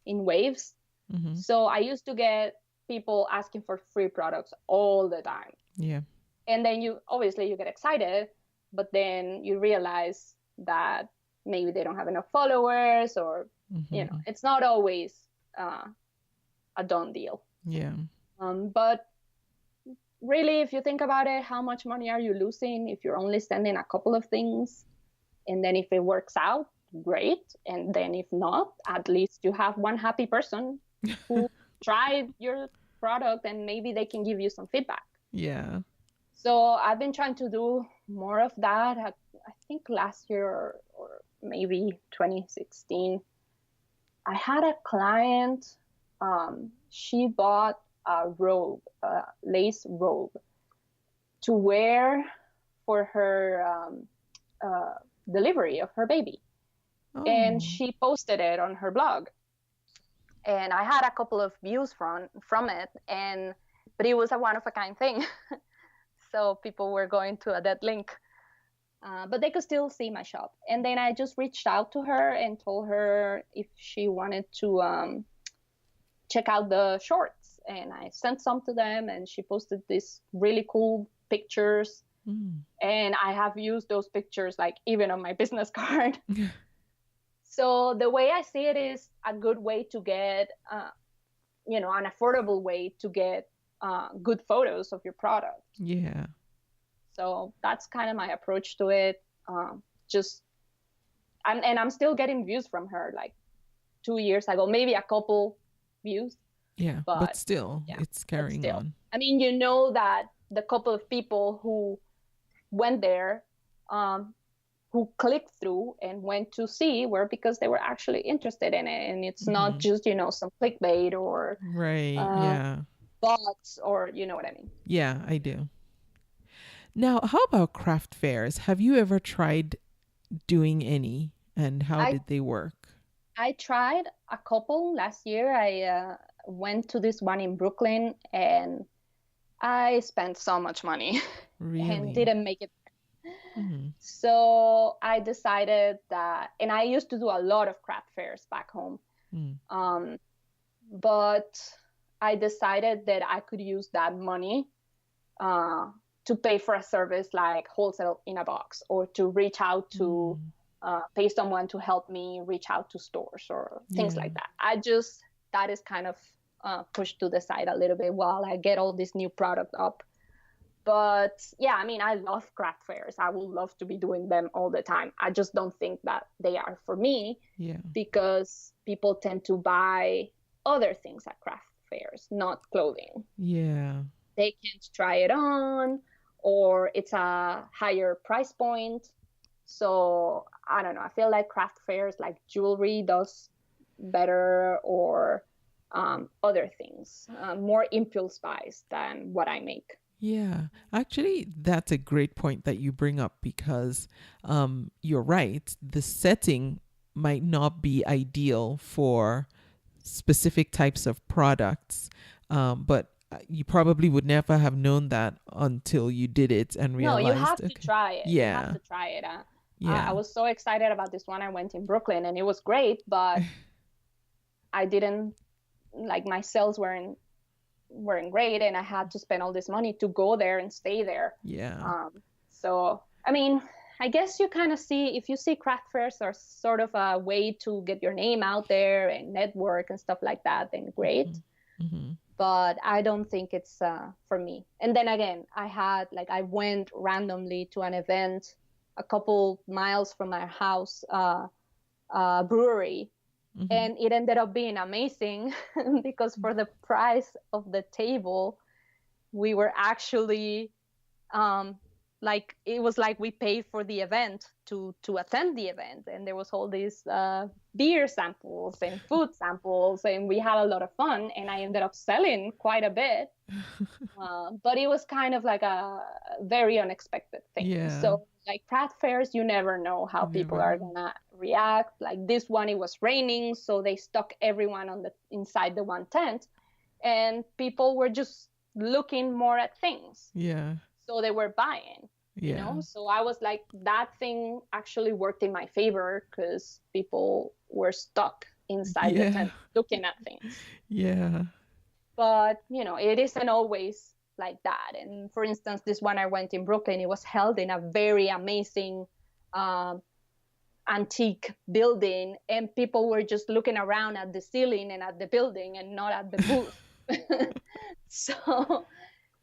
in waves. Mm-hmm. So I used to get people asking for free products all the time. Yeah. And then you get excited, but then you realize that maybe they don't have enough followers, or it's not always a done deal. Yeah. But really, if you think about it, how much money are you losing if you're only sending a couple of things? And then if it works out, great. And then if not, at least you have one happy person who tried your product, and maybe they can give you some feedback. Yeah. So I've been trying to do more of that. I think last year or maybe 2016, I had a client. She bought a robe, a lace robe, to wear for her delivery of her baby. Oh. And she posted it on her blog. And I had a couple of views from it, but it was a one-of-a-kind thing. So people were going to that link, but they could still see my shop. And then I just reached out to her and told her if she wanted to check out the shorts. And I sent some to them, and she posted these really cool pictures. And I have used those pictures like even on my business card. So the way I see it is a good way to get, an affordable way to get good photos of your product. Yeah. So that's kind of my approach to it. I'm still getting views from her, like 2 years ago, maybe a couple views. Yeah, but still, it's carrying on. I mean, that the couple of people who went there, who clicked through and went to see, were because they were actually interested in it. And it's not just, some clickbait or bots, or you know what I mean. Yeah, I do. Now, how about craft fairs? Have you ever tried doing any, and how did they work? I tried a couple last year. I went to this one in Brooklyn, and I spent so much money. Really? And didn't make it. So I decided that, and I used to do a lot of craft fairs back home. But I decided that I could use that money to pay for a service like wholesale in a box, or to reach out to pay someone to help me reach out to stores or things like that. That is kind of pushed to the side a little bit while I get all this new product up. But yeah, I mean, I love craft fairs. I would love to be doing them all the time. I just don't think that they are for me, because people tend to buy other things at craft fairs, not clothing. Yeah. They can't try it on, or it's a higher price point. So I don't know. I feel like craft fairs, like jewelry, does better, or other things, more impulse buys than what I make. Yeah, actually, that's a great point that you bring up, because you're right. The setting might not be ideal for specific types of products, but you probably would never have known that until you did it and realized. No, you have to try it. Yeah. You have to try it. I was so excited about this one. I went in Brooklyn and it was great, but I didn't, like, my sales weren't great, and I had to spend all this money to go there and stay there. So I mean, I guess you kind of see, if you see craft fairs are sort of a way to get your name out there and network and stuff like that, then great. But I don't think it's for me. And then again, I went randomly to an event a couple miles from my house, brewery. And it ended up being amazing because for the price of the table, we were actually it was like we paid for the event to attend the event. And there was all these beer samples and food samples, and we had a lot of fun. And I ended up selling quite a bit. But it was kind of like a very unexpected thing. So like craft fairs, you never know how people are gonna react. Like this one, it was raining, so they stuck everyone inside the one tent, and people were just looking more at things. So they were buying. You know, so I was like, that thing actually worked in my favor, because people were stuck inside the tent looking at things. But you know, it isn't always like that. And for instance, this one I went in Brooklyn, it was held in a very amazing antique building, and people were just looking around at the ceiling and at the building and not at the booth. So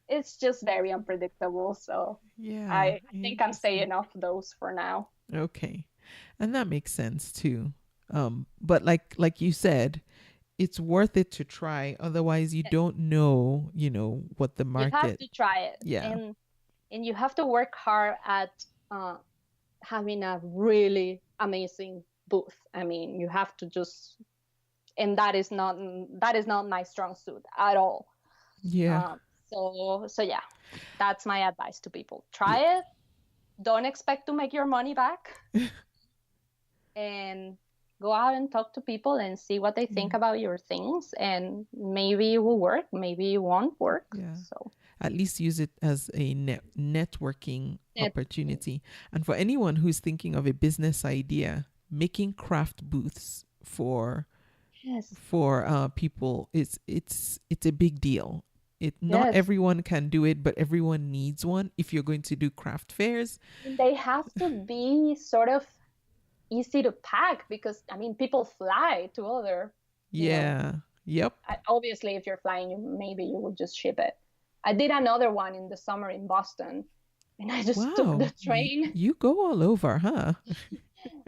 it's just very unpredictable. So I think I'm staying off those for now. Okay. And that makes sense too. But like you said, it's worth it to try. Otherwise, you don't know, what the market. You have to try it. And you have to work hard at having a really amazing booth. I mean, you have to and that is not my strong suit at all. So yeah, that's my advice to people. Try it. Don't expect to make your money back. And go out and talk to people and see what they think about your things. And maybe it will work. Maybe it won't work. So at least use it as a networking opportunity. And for anyone who's thinking of a business idea, making craft booths for people, it's a big deal. Not everyone can do it, but everyone needs one if you're going to do craft fairs. They have to be sort of easy to pack, because I mean, people fly to other. Obviously, if you're flying, maybe you would just ship it. I did another one in the summer in Boston, and I just took the train. You go all over, huh?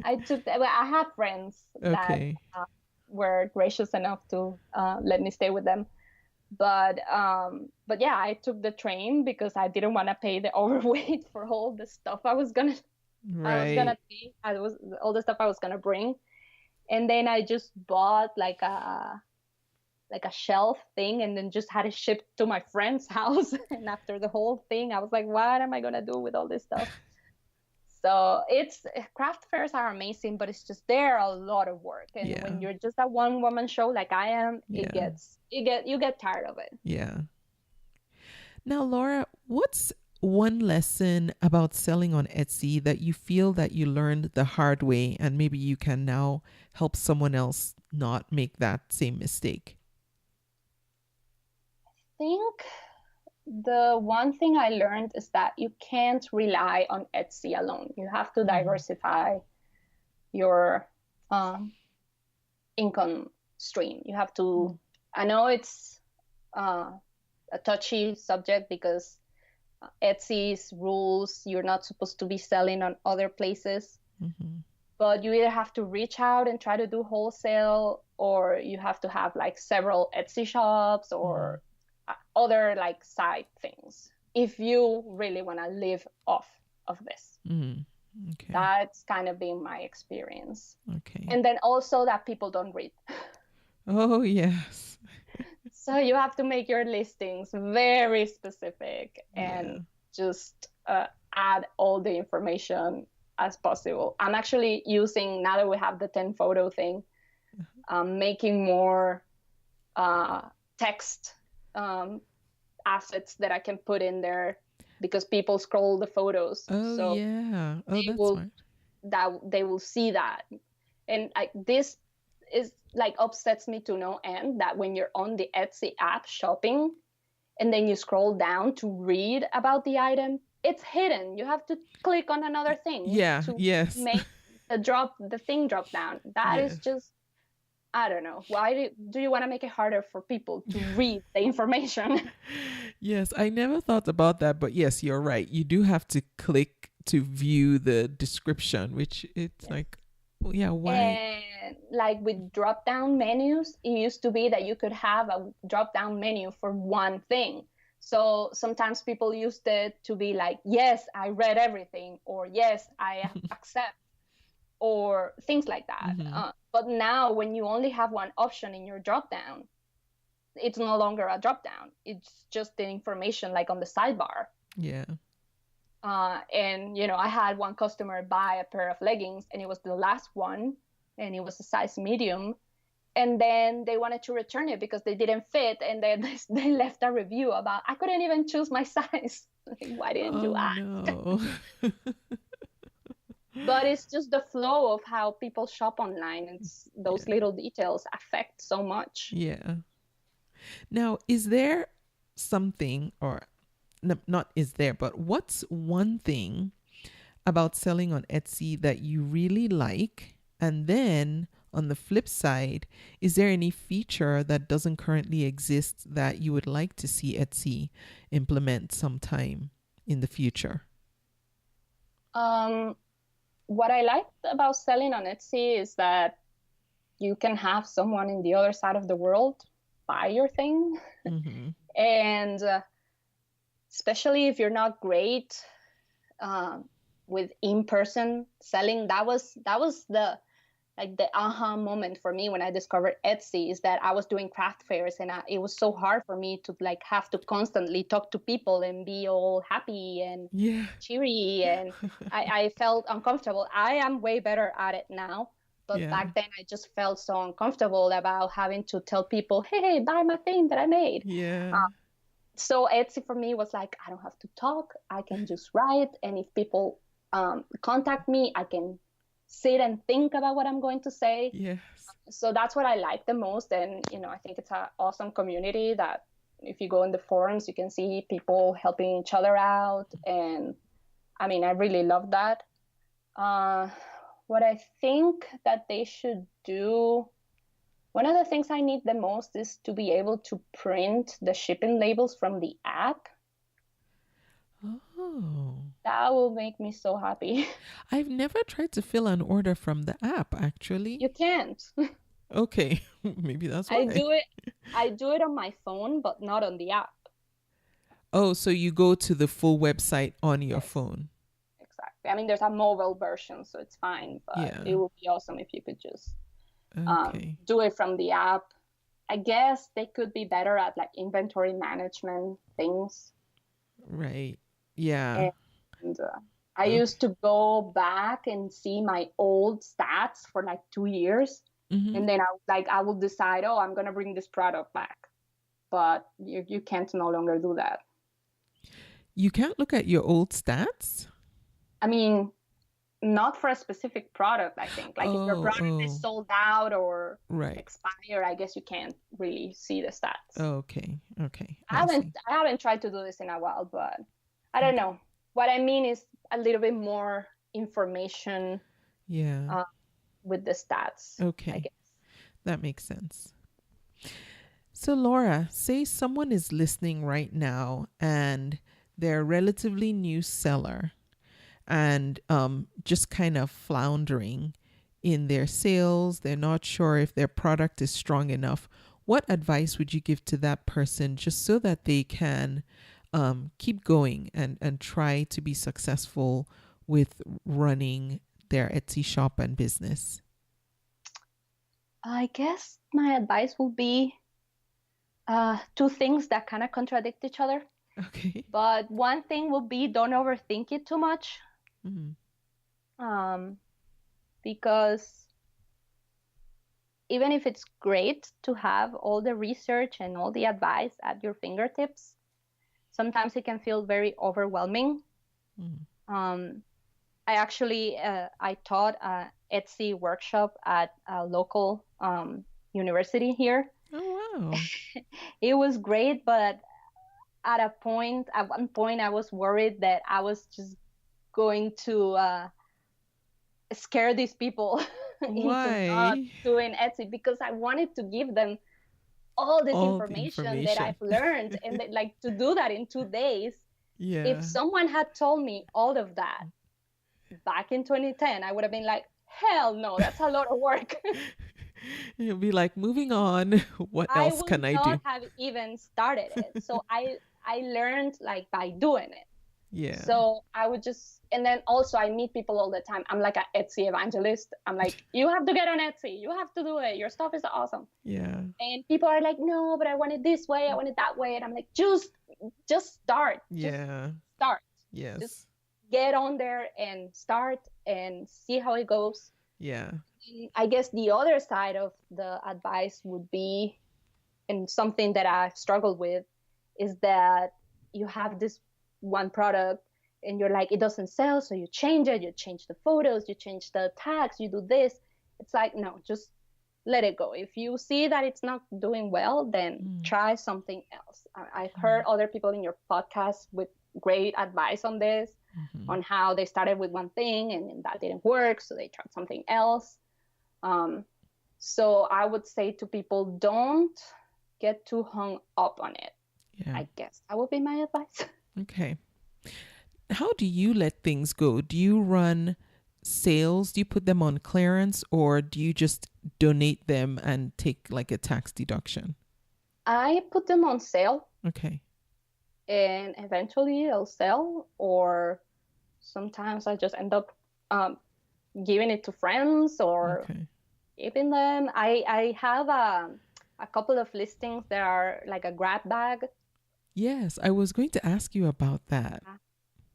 I have friends that were gracious enough to let me stay with them. But yeah, I took the train because I didn't want to pay the overweight for all the stuff I was gonna see. All the stuff I was gonna bring, and then I just bought like a shelf thing, and then just had it shipped to my friend's house. And after the whole thing, I was like, what am I gonna do with all this stuff? So craft fairs are amazing, but it's just they're a lot of work. And when you're just a one woman show like I am, you get tired of it. Now, Laura, what's one lesson about selling on Etsy that you feel that you learned the hard way and maybe you can now help someone else not make that same mistake? I think the one thing I learned is that you can't rely on Etsy alone. You have to diversify your income stream. You have to, I know it's a touchy subject because Etsy's rules, you're not supposed to be selling on other places, but you either have to reach out and try to do wholesale, or you have to have like several Etsy shops or other like side things if you really want to live off of this. Okay. That's kind of been my experience. Okay. And then also that people don't read. Oh, yes. So you have to make your listings very specific and just add all the information as possible. I'm actually using, now that we have the 10 photo thing, making more text assets that I can put in there because people scroll the photos. Oh, so yeah. Oh, they that's will, smart. they will see that. And this is like upsets me to no end that when you're on the Etsy app shopping and then you scroll down to read about the item, it's hidden. You have to click on another thing to make the thing drop down. That is just, I don't know. Why do you want to make it harder for people to read the information? Yes, I never thought about that, but yes, you're right. You do have to click to view the description, which it's like, yeah, why? And like with drop down menus, it used to be that you could have a drop down menu for one thing. So sometimes people used it to be like, yes, I read everything, or yes, I accept, or things like that. But now when you only have one option in your drop down, it's no longer a drop down. It's just the information like on the sidebar. Yeah. And, you know, I had one customer buy a pair of leggings and it was the last one and it was a size medium. And then they wanted to return it because they didn't fit. And then they left a review about, I couldn't even choose my size. Like, why didn't you ask? No. But it's just the flow of how people shop online. It's those little details affect so much. Yeah. Now, is there something, or not is there, but what's one thing about selling on Etsy that you really like? And then on the flip side, is there any feature that doesn't currently exist that you would like to see Etsy implement sometime in the future? What I liked about selling on Etsy is that you can have someone in the other side of the world buy your thing. And especially if you're not great with in-person selling, that was the aha moment for me when I discovered Etsy, is that I was doing craft fairs and it was so hard for me to like have to constantly talk to people and be all happy and cheery, and I felt uncomfortable. I am way better at it now, but back then I just felt so uncomfortable about having to tell people, hey, buy my thing that I made. So Etsy for me was like, I don't have to talk, I can just write, and if people contact me, I can sit and think about what I'm going to say. So that's what I like the most. And, you know, I think it's an awesome community that if you go in the forums, you can see people helping each other out. And I mean, I really love that. What I think that they should do, one of the things I need the most is to be able to print the shipping labels from the app. Oh. That will make me so happy. I've never tried to fill an order from the app, actually. You can't. Okay, maybe that's why. I do it on my phone, but not on the app. Oh, so you go to the full website on your phone. Exactly. I mean, there's a mobile version, so it's fine, but it would be awesome if you could just do it from the app. I guess they could be better at like inventory management things. Right. Yeah. And I used to go back and see my old stats for like 2 years. And then I will decide, oh, I'm going to bring this product back. But you can't no longer do that. You can't look at your old stats? I mean, not for a specific product, I think. Like if your product is sold out or right. expired, I guess you can't really see the stats. Okay. I haven't tried to do this in a while, but I don't know. What I mean is a little bit more information. Yeah. With the stats. Okay. I guess. That makes sense. So Laura, say someone is listening right now and they're a relatively new seller and just kind of floundering in their sales. They're not sure if their product is strong enough. What advice would you give to that person just so that they can keep going and try to be successful with running their Etsy shop and business? I guess my advice would be two things that kind of contradict each other. Okay. But one thing would be don't overthink it too much. Because even if it's great to have all the research and all the advice at your fingertips, sometimes it can feel very overwhelming. I actually I taught an Etsy workshop at a local university here. Oh wow! It was great, but at one point, I was worried that I was just going to scare these people into not doing Etsy, because I wanted to give them all this information that I've learned, and that, like, to do that in 2 days. Yeah. If someone had told me all of that back in 2010, I would have been like, hell no, that's a lot of work. You'll be like, moving on. What else can I do? I would not have even started it. So I learned like by doing it. Yeah. So I would just, and then also I meet people all the time. I'm like an Etsy evangelist. I'm like, you have to get on Etsy. You have to do it. Your stuff is awesome. Yeah. And people are like, no, but I want it this way. I want it that way. And I'm like, just start. Yeah. Just start. Yes. Just get on there and start and see how it goes. Yeah. I guess the other side of the advice would be, and something that I've struggled with, is that you have this one product and you're like, it doesn't sell, so you change it, you change the photos, you change the tags, you do this. It's like, no, just let it go. If you see that it's not doing well, then try something else. I've heard other people in your podcast with great advice on this, on how they started with one thing and that didn't work, so they tried something else. So I would say to people, don't get too hung up on it. Yeah. I guess that would be my advice. Okay. How do you let things go? Do you run sales? Do you put them on clearance, or do you just donate them and take like a tax deduction? I put them on sale. Okay. And eventually they'll sell, or sometimes I just end up giving it to friends or keeping them. I have a couple of listings that are like a grab bag. Yes, I was going to ask you about that.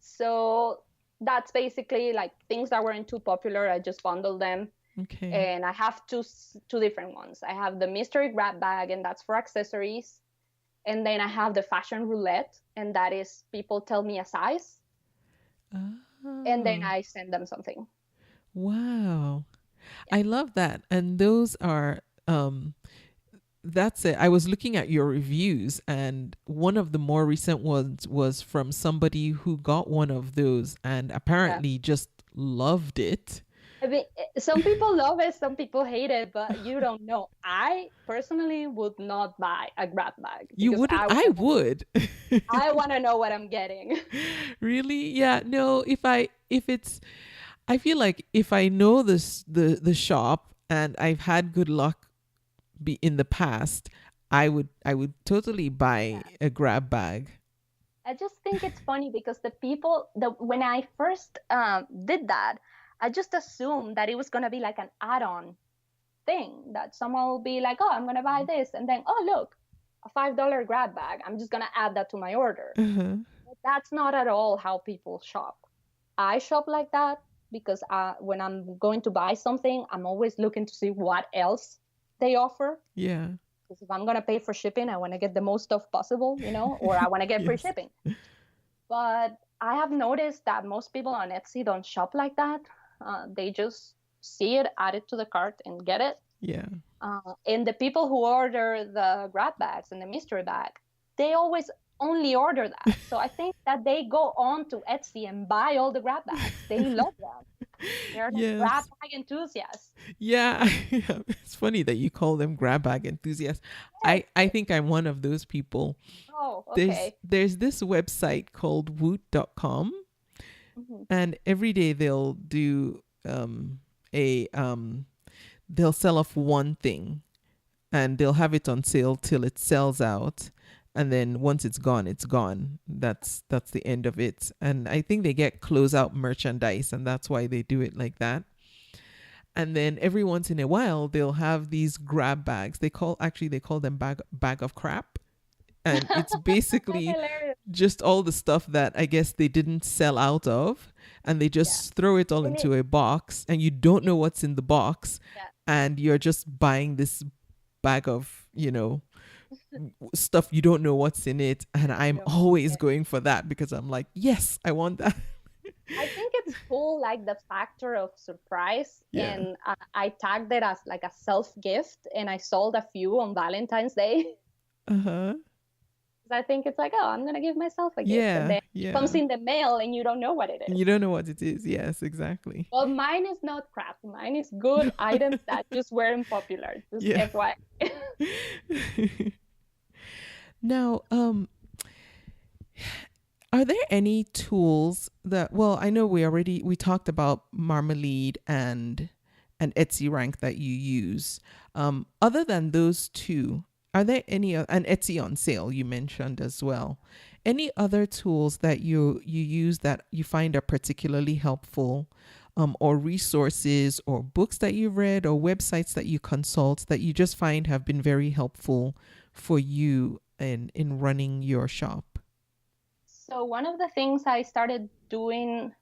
So that's basically like things that weren't too popular. I just bundled them. Okay. And I have two different ones. I have the mystery grab bag, and that's for accessories. And then I have the fashion roulette, and that is people tell me a size. Oh. And then I send them something. Wow. Yeah. I love that. And those are, that's it. I was looking at your reviews, and one of the more recent ones was from somebody who got one of those and apparently just loved it. I mean, some people love it, some people hate it, but you don't know. I personally would not buy a grab bag. You wouldn't? I would. I want to know what I'm getting. Really? Yeah. No, I feel like if I know the shop and I've had good luck in the past, I would totally buy a grab bag. I just think it's funny because when I first did that, I just assumed that it was going to be like an add-on thing, that someone will be like, oh, I'm going to buy this. And then, oh, look, a $5 grab bag. I'm just going to add that to my order. But that's not at all how people shop. I shop like that because when I'm going to buy something, I'm always looking to see what else they offer. Yeah. Because if I'm going to pay for shipping, I want to get the most stuff possible, or I want to get free shipping. But I have noticed that most people on Etsy don't shop like that. They just see it, add it to the cart, and get it. Yeah. And the people who order the grab bags and the mystery bag, they always only order that. So I think that they go on to Etsy and buy all the grab bags. They love them. They're the grab Yes. bag enthusiasts. Yeah. It's funny that you call them grab bag enthusiasts. Yes. I think I'm one of those people. Oh, There's okay. there's this website called woot.com, Mhm. and every day they'll do a they'll sell off one thing, and they'll have it on sale till it sells out, and then once it's gone, it's gone. That's the end of it. And I think they get closeout merchandise, and that's why they do it like that. And then every once in a while they'll have these grab bags. They call them bag of crap. And it's That's basically hilarious. just all the stuff that I guess they didn't sell out of, and they Yeah. just throw it all And into a box, and you don't know what's in the box, yeah. and you're just buying this bag of, stuff you don't know what's in it. And I'm No. always Yeah. going for that because I'm like, yes, I want that. I think it's cool, like the factor of surprise. Yeah. And I tagged it as like a self gift, and I sold a few on Valentine's Day. Uh-huh. I think it's like, oh, I'm gonna give myself a gift, Yeah. and then Yeah. it comes in the mail, and you don't know what it is. You don't know what it is. Yes, exactly. Well, mine is not crap. Mine is good items that just weren't popular. Just Yeah. FYI. Now, are there any tools that, well, I know we talked about Marmalade and Etsy Rank that you use. Other than those two, are there any, and Etsy on sale you mentioned as well, any other tools that you use that you find are particularly helpful, or resources or books that you've read or websites that you consult that you just find have been very helpful for you in running your shop? So one of the things I started doing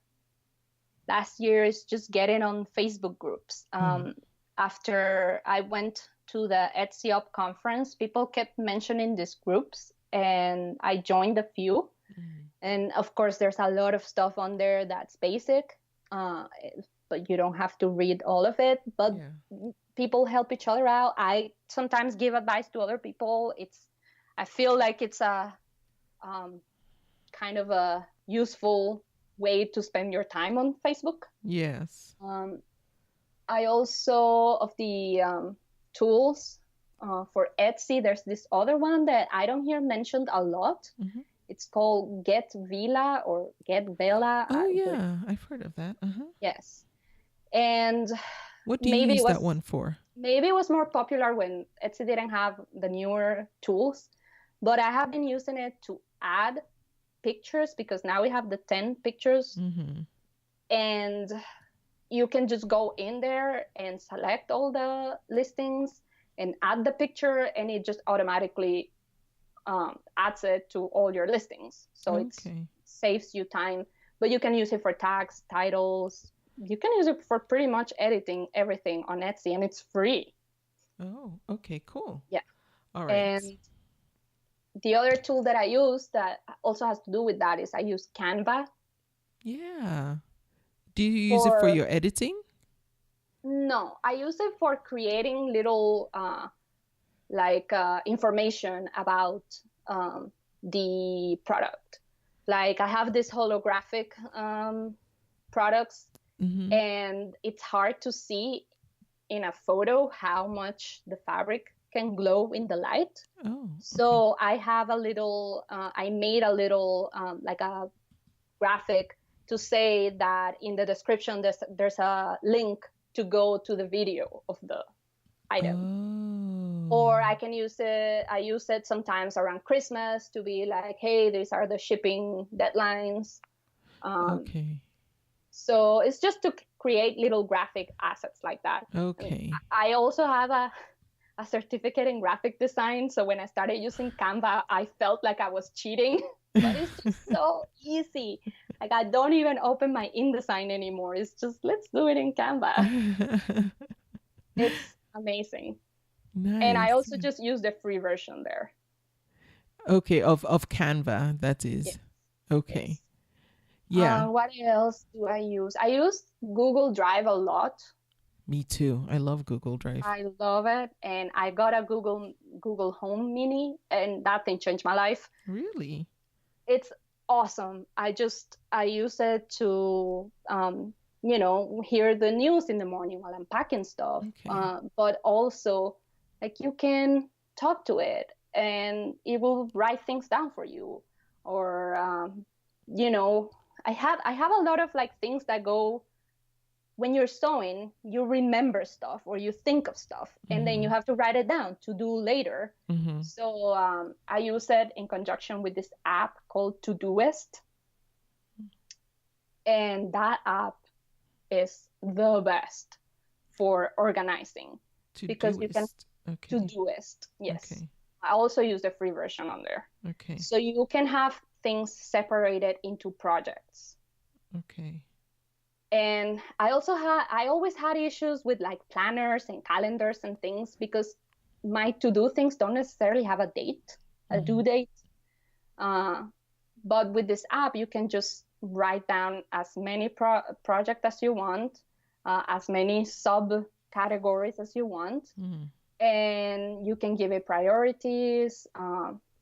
last year is just getting on Facebook groups. After I went to the Etsy Up conference, people kept mentioning these groups, and I joined a few. And of course, there's a lot of stuff on there that's basic, but you don't have to read all of it. But people help each other out. I sometimes give advice to other people. I feel like it's a kind of a useful way to spend your time on Facebook. Yes. I also, of the tools for Etsy, there's this other one that I don't hear mentioned a lot. It's called Get Vela or Get Vela. Oh, yeah. I've heard of that. Yes. And what do you use that one for? Maybe it was more popular when Etsy didn't have the newer tools, but I have been using it to add pictures, because now we have the 10 pictures, and you can just go in there and select all the listings and add the picture, and it just automatically adds it to all your listings. So it saves you time, but you can use it for tags, titles. You can use it for pretty much editing everything on Etsy, and it's free. Oh, okay, cool. Yeah. All right. And the other tool that I use that also has to do with that is I use Canva. Yeah. Do you use it for your editing? No, I use it for creating little information about the product. Like I have this holographic products, and it's hard to see in a photo how much the fabric can glow in the light. Oh, okay. So I have a little, I made a little like a graphic to say that in the description there's a link to go to the video of the item. Or I can use it sometimes around Christmas to be like, hey, these are the shipping deadlines. Okay. So it's just to create little graphic assets like that. Okay. And I also have a certificate in graphic design. So when I started using Canva, I felt like I was cheating, but it's just so easy. Like I don't even open my InDesign anymore. It's just, let's do it in Canva. It's amazing. Nice. And I also just use the free version there. Okay, of Canva, that is. Yes. Okay. Yes. Yeah. What else do I use? I use Google Drive a lot. Me too. I love Google Drive. I love it, and I got a Google Home Mini, and that thing changed my life. Really? It's awesome. I use it to hear the news in the morning while I'm packing stuff. Okay. But also, like, you can talk to it, and it will write things down for you. Or you know, I have a lot of like things that go when you're sewing, you remember stuff or you think of stuff, and then you have to write it down to do later. Mm-hmm. So I use it in conjunction with this app called Todoist, and that app is the best for organizing because you can Okay. Todoist. Yes. Okay. I also use the free version on there. Okay. So you can have things separated into projects. Okay. And I always had issues with like planners and calendars and things because my to-do things don't necessarily have a date, a due date. But with this app, you can just write down as many projects as you want, as many subcategories as you want, and you can give it priorities.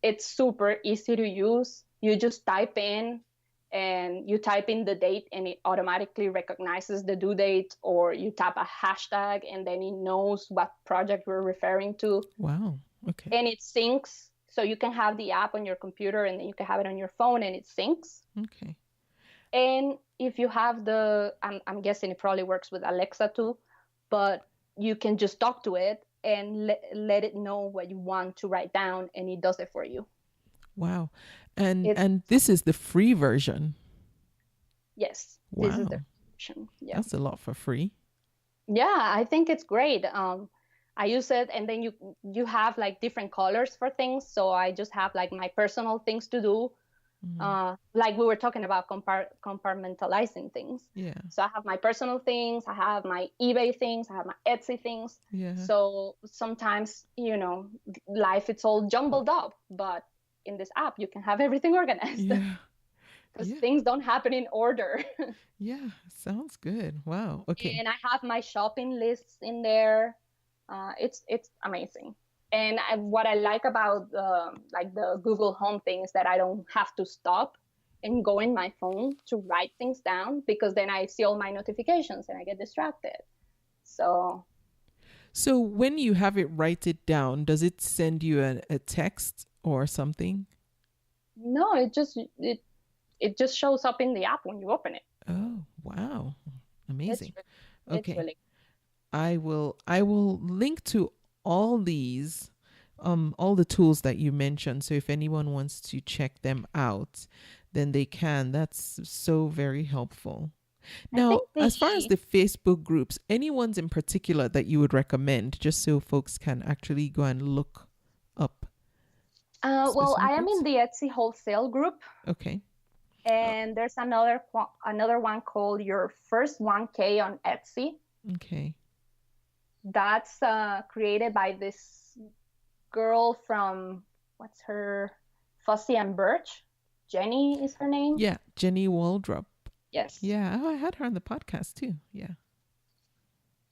It's super easy to use. You just type in the date and it automatically recognizes the due date, or you tap a hashtag and then it knows what project we're referring to. Wow. Okay. And it syncs. So you can have the app on your computer and then you can have it on your phone and it syncs. Okay. And if you have I'm guessing it probably works with Alexa too, but you can just talk to it and let it know what you want to write down, and it does it for you. Wow. And this is the free version. Yes. Wow. This is the version. Yeah. That's a lot for free. Yeah, I think it's great. I use it, and then you have like different colors for things. So I just have like my personal things to do. Like we were talking about compartmentalizing things. Yeah. So I have my personal things, I have my eBay things, I have my Etsy things. Yeah. So sometimes, life, it's all jumbled up, but in this app, you can have everything organized. Yeah. Because things don't happen in order. Yeah. Sounds good. Wow. Okay. And I have my shopping lists in there. It's amazing. And what I like about the Google Home thing is that I don't have to stop and go in my phone to write things down, because then I see all my notifications and I get distracted. So when you have it write it down, does it send you a text or something? No, it just shows up in the app when you open it. Oh, wow. Amazing. It's really I will link to all these all the tools that you mentioned, so if anyone wants to check them out, then they can. That's so very helpful. Now, as far as the Facebook groups, any ones in particular that you would recommend, just so folks can actually go and look up? Well, I am in the Etsy wholesale group. Okay. And there's another one called Your First 1K on Etsy. Okay. That's created by this girl from, what's her, Fussy and Birch. Jenny is her name. Yeah, Jenny Waldrop. Yes. Yeah, I had her on the podcast too. Yeah.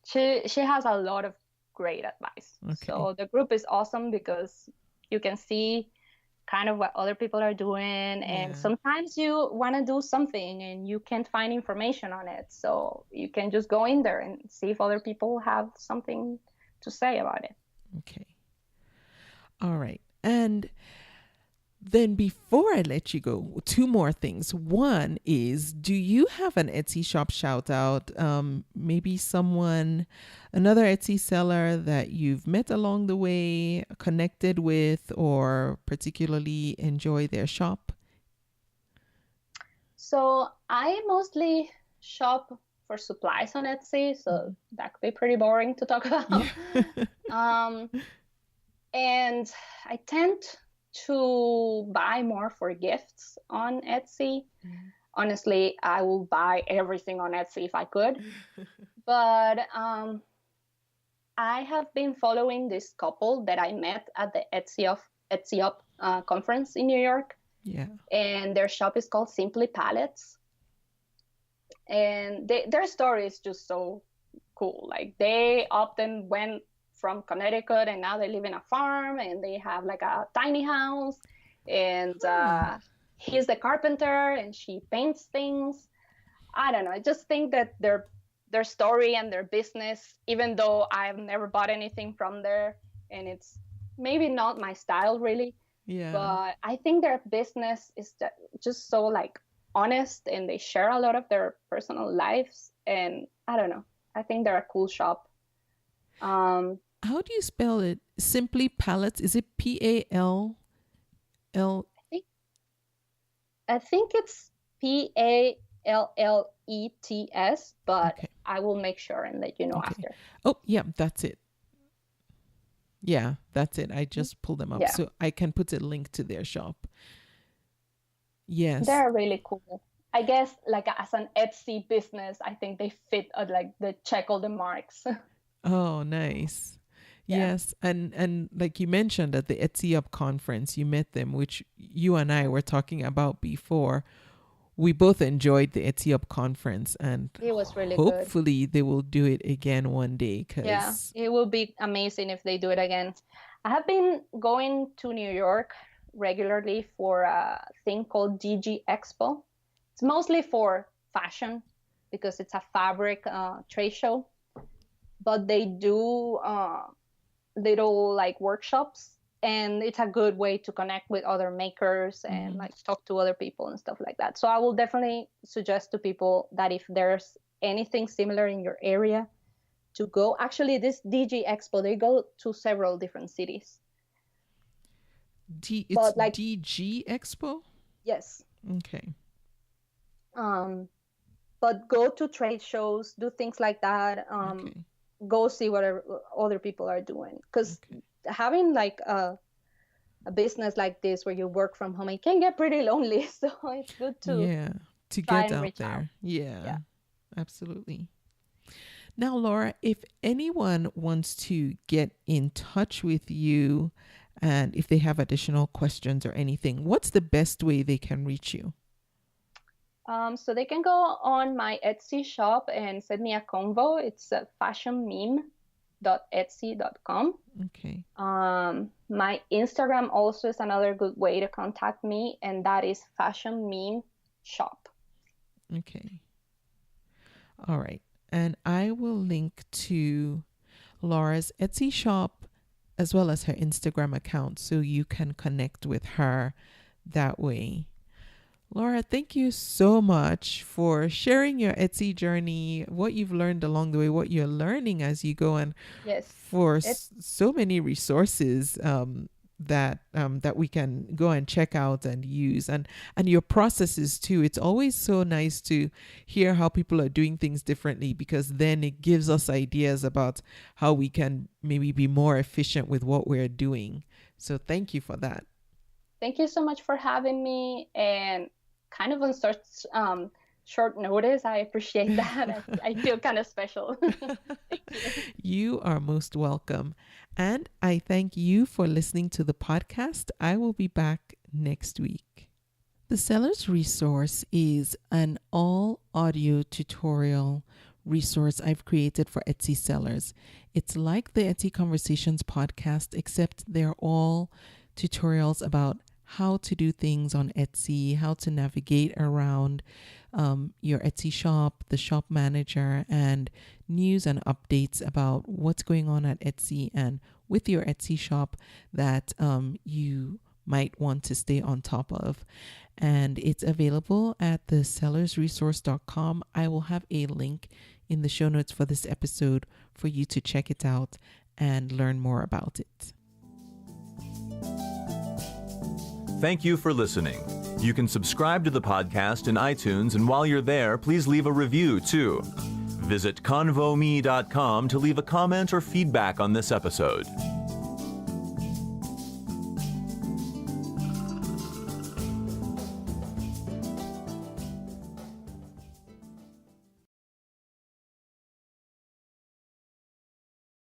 She has a lot of great advice. Okay. So the group is awesome because you can see kind of what other people are doing, and sometimes you want to do something and you can't find information on it, so you can just go in there and see if other people have something to say about it. Okay. All right. And then before I let you go, two more things. One is, do you have an Etsy shop shout out? Maybe another Etsy seller that you've met along the way, connected with, or particularly enjoy their shop? So I mostly shop for supplies on Etsy, so that could be pretty boring to talk about. Yeah. And I tend to buy more for gifts on Etsy. Honestly, I will buy everything on Etsy if I could. But I have been following this couple that I met at the Etsy Up conference in New York. Yeah. And their shop is called Simply Palettes. And their story is just so cool. Like, they often went from Connecticut and now they live in a farm and they have like a tiny house. And he's the carpenter and she paints things. I don't know. I just think that their story and their business, even though I've never bought anything from there and it's maybe not my style really, but I think their business is just so like honest, and they share a lot of their personal lives. And I don't know. I think they're a cool shop. How do you spell it? Simply Palettes? Is it P-A-L-L? I think it's Pallets, but Okay. I will make sure and let you know after. Oh, yeah, that's it. Yeah, that's it. I just pulled them up. Yeah. So I can put a link to their shop. Yes. They're really cool. I guess like as an Etsy business, I think they fit like they check all the marks. Oh, nice. Yeah. Yes. And like you mentioned at the Etsy Up conference, you met them, which you and I were talking about before. We both enjoyed the Etsy Up conference, and It was really good. hopefully they will do it again one day. Yeah, it will be amazing if they do it again. I have been going to New York regularly for a thing called DG Expo. It's mostly for fashion because it's a fabric trade show, but they do little like workshops, and it's a good way to connect with other makers and like talk to other people and stuff like that. So I will definitely suggest to people that if there's anything similar in your area, to go. Actually, this DG Expo, they go to several different cities. It's like DG Expo? Yes. Okay. But go to trade shows, do things like that. Go see what other people are doing. Because having like a business like this where you work from home, it can get pretty lonely. So it's good to get out there. Yeah, absolutely. Now, Laura, if anyone wants to get in touch with you and if they have additional questions or anything, what's the best way they can reach you? So they can go on my Etsy shop and send me a convo. It's fashionmeme.etsy.com. Okay. My Instagram also is another good way to contact me, and that is Fashion Meme Shop. Okay. All right. And I will link to Laura's Etsy shop as well as her Instagram account so you can connect with her that way. Laura, thank you so much for sharing your Etsy journey, what you've learned along the way, what you're learning as you go, and for so many resources that we can go and check out and use, and your processes too. It's always so nice to hear how people are doing things differently, because then it gives us ideas about how we can maybe be more efficient with what we're doing. So thank you for that. Thank you so much for having me, and kind of on short notice. I appreciate that. I feel kind of special. Thank you. You are most welcome. And I thank you for listening to the podcast. I will be back next week. The Seller's Resource is an all audio tutorial resource I've created for Etsy sellers. It's like the Etsy Conversations podcast, except they're all tutorials about how to do things on Etsy, how to navigate around your Etsy shop, the shop manager, and news and updates about what's going on at Etsy and with your Etsy shop that you might want to stay on top of. And it's available at thesellersresource.com. I will have a link in the show notes for this episode for you to check it out and learn more about it. Thank you for listening. You can subscribe to the podcast in iTunes, and while you're there, please leave a review too. Visit convome.com to leave a comment or feedback on this episode.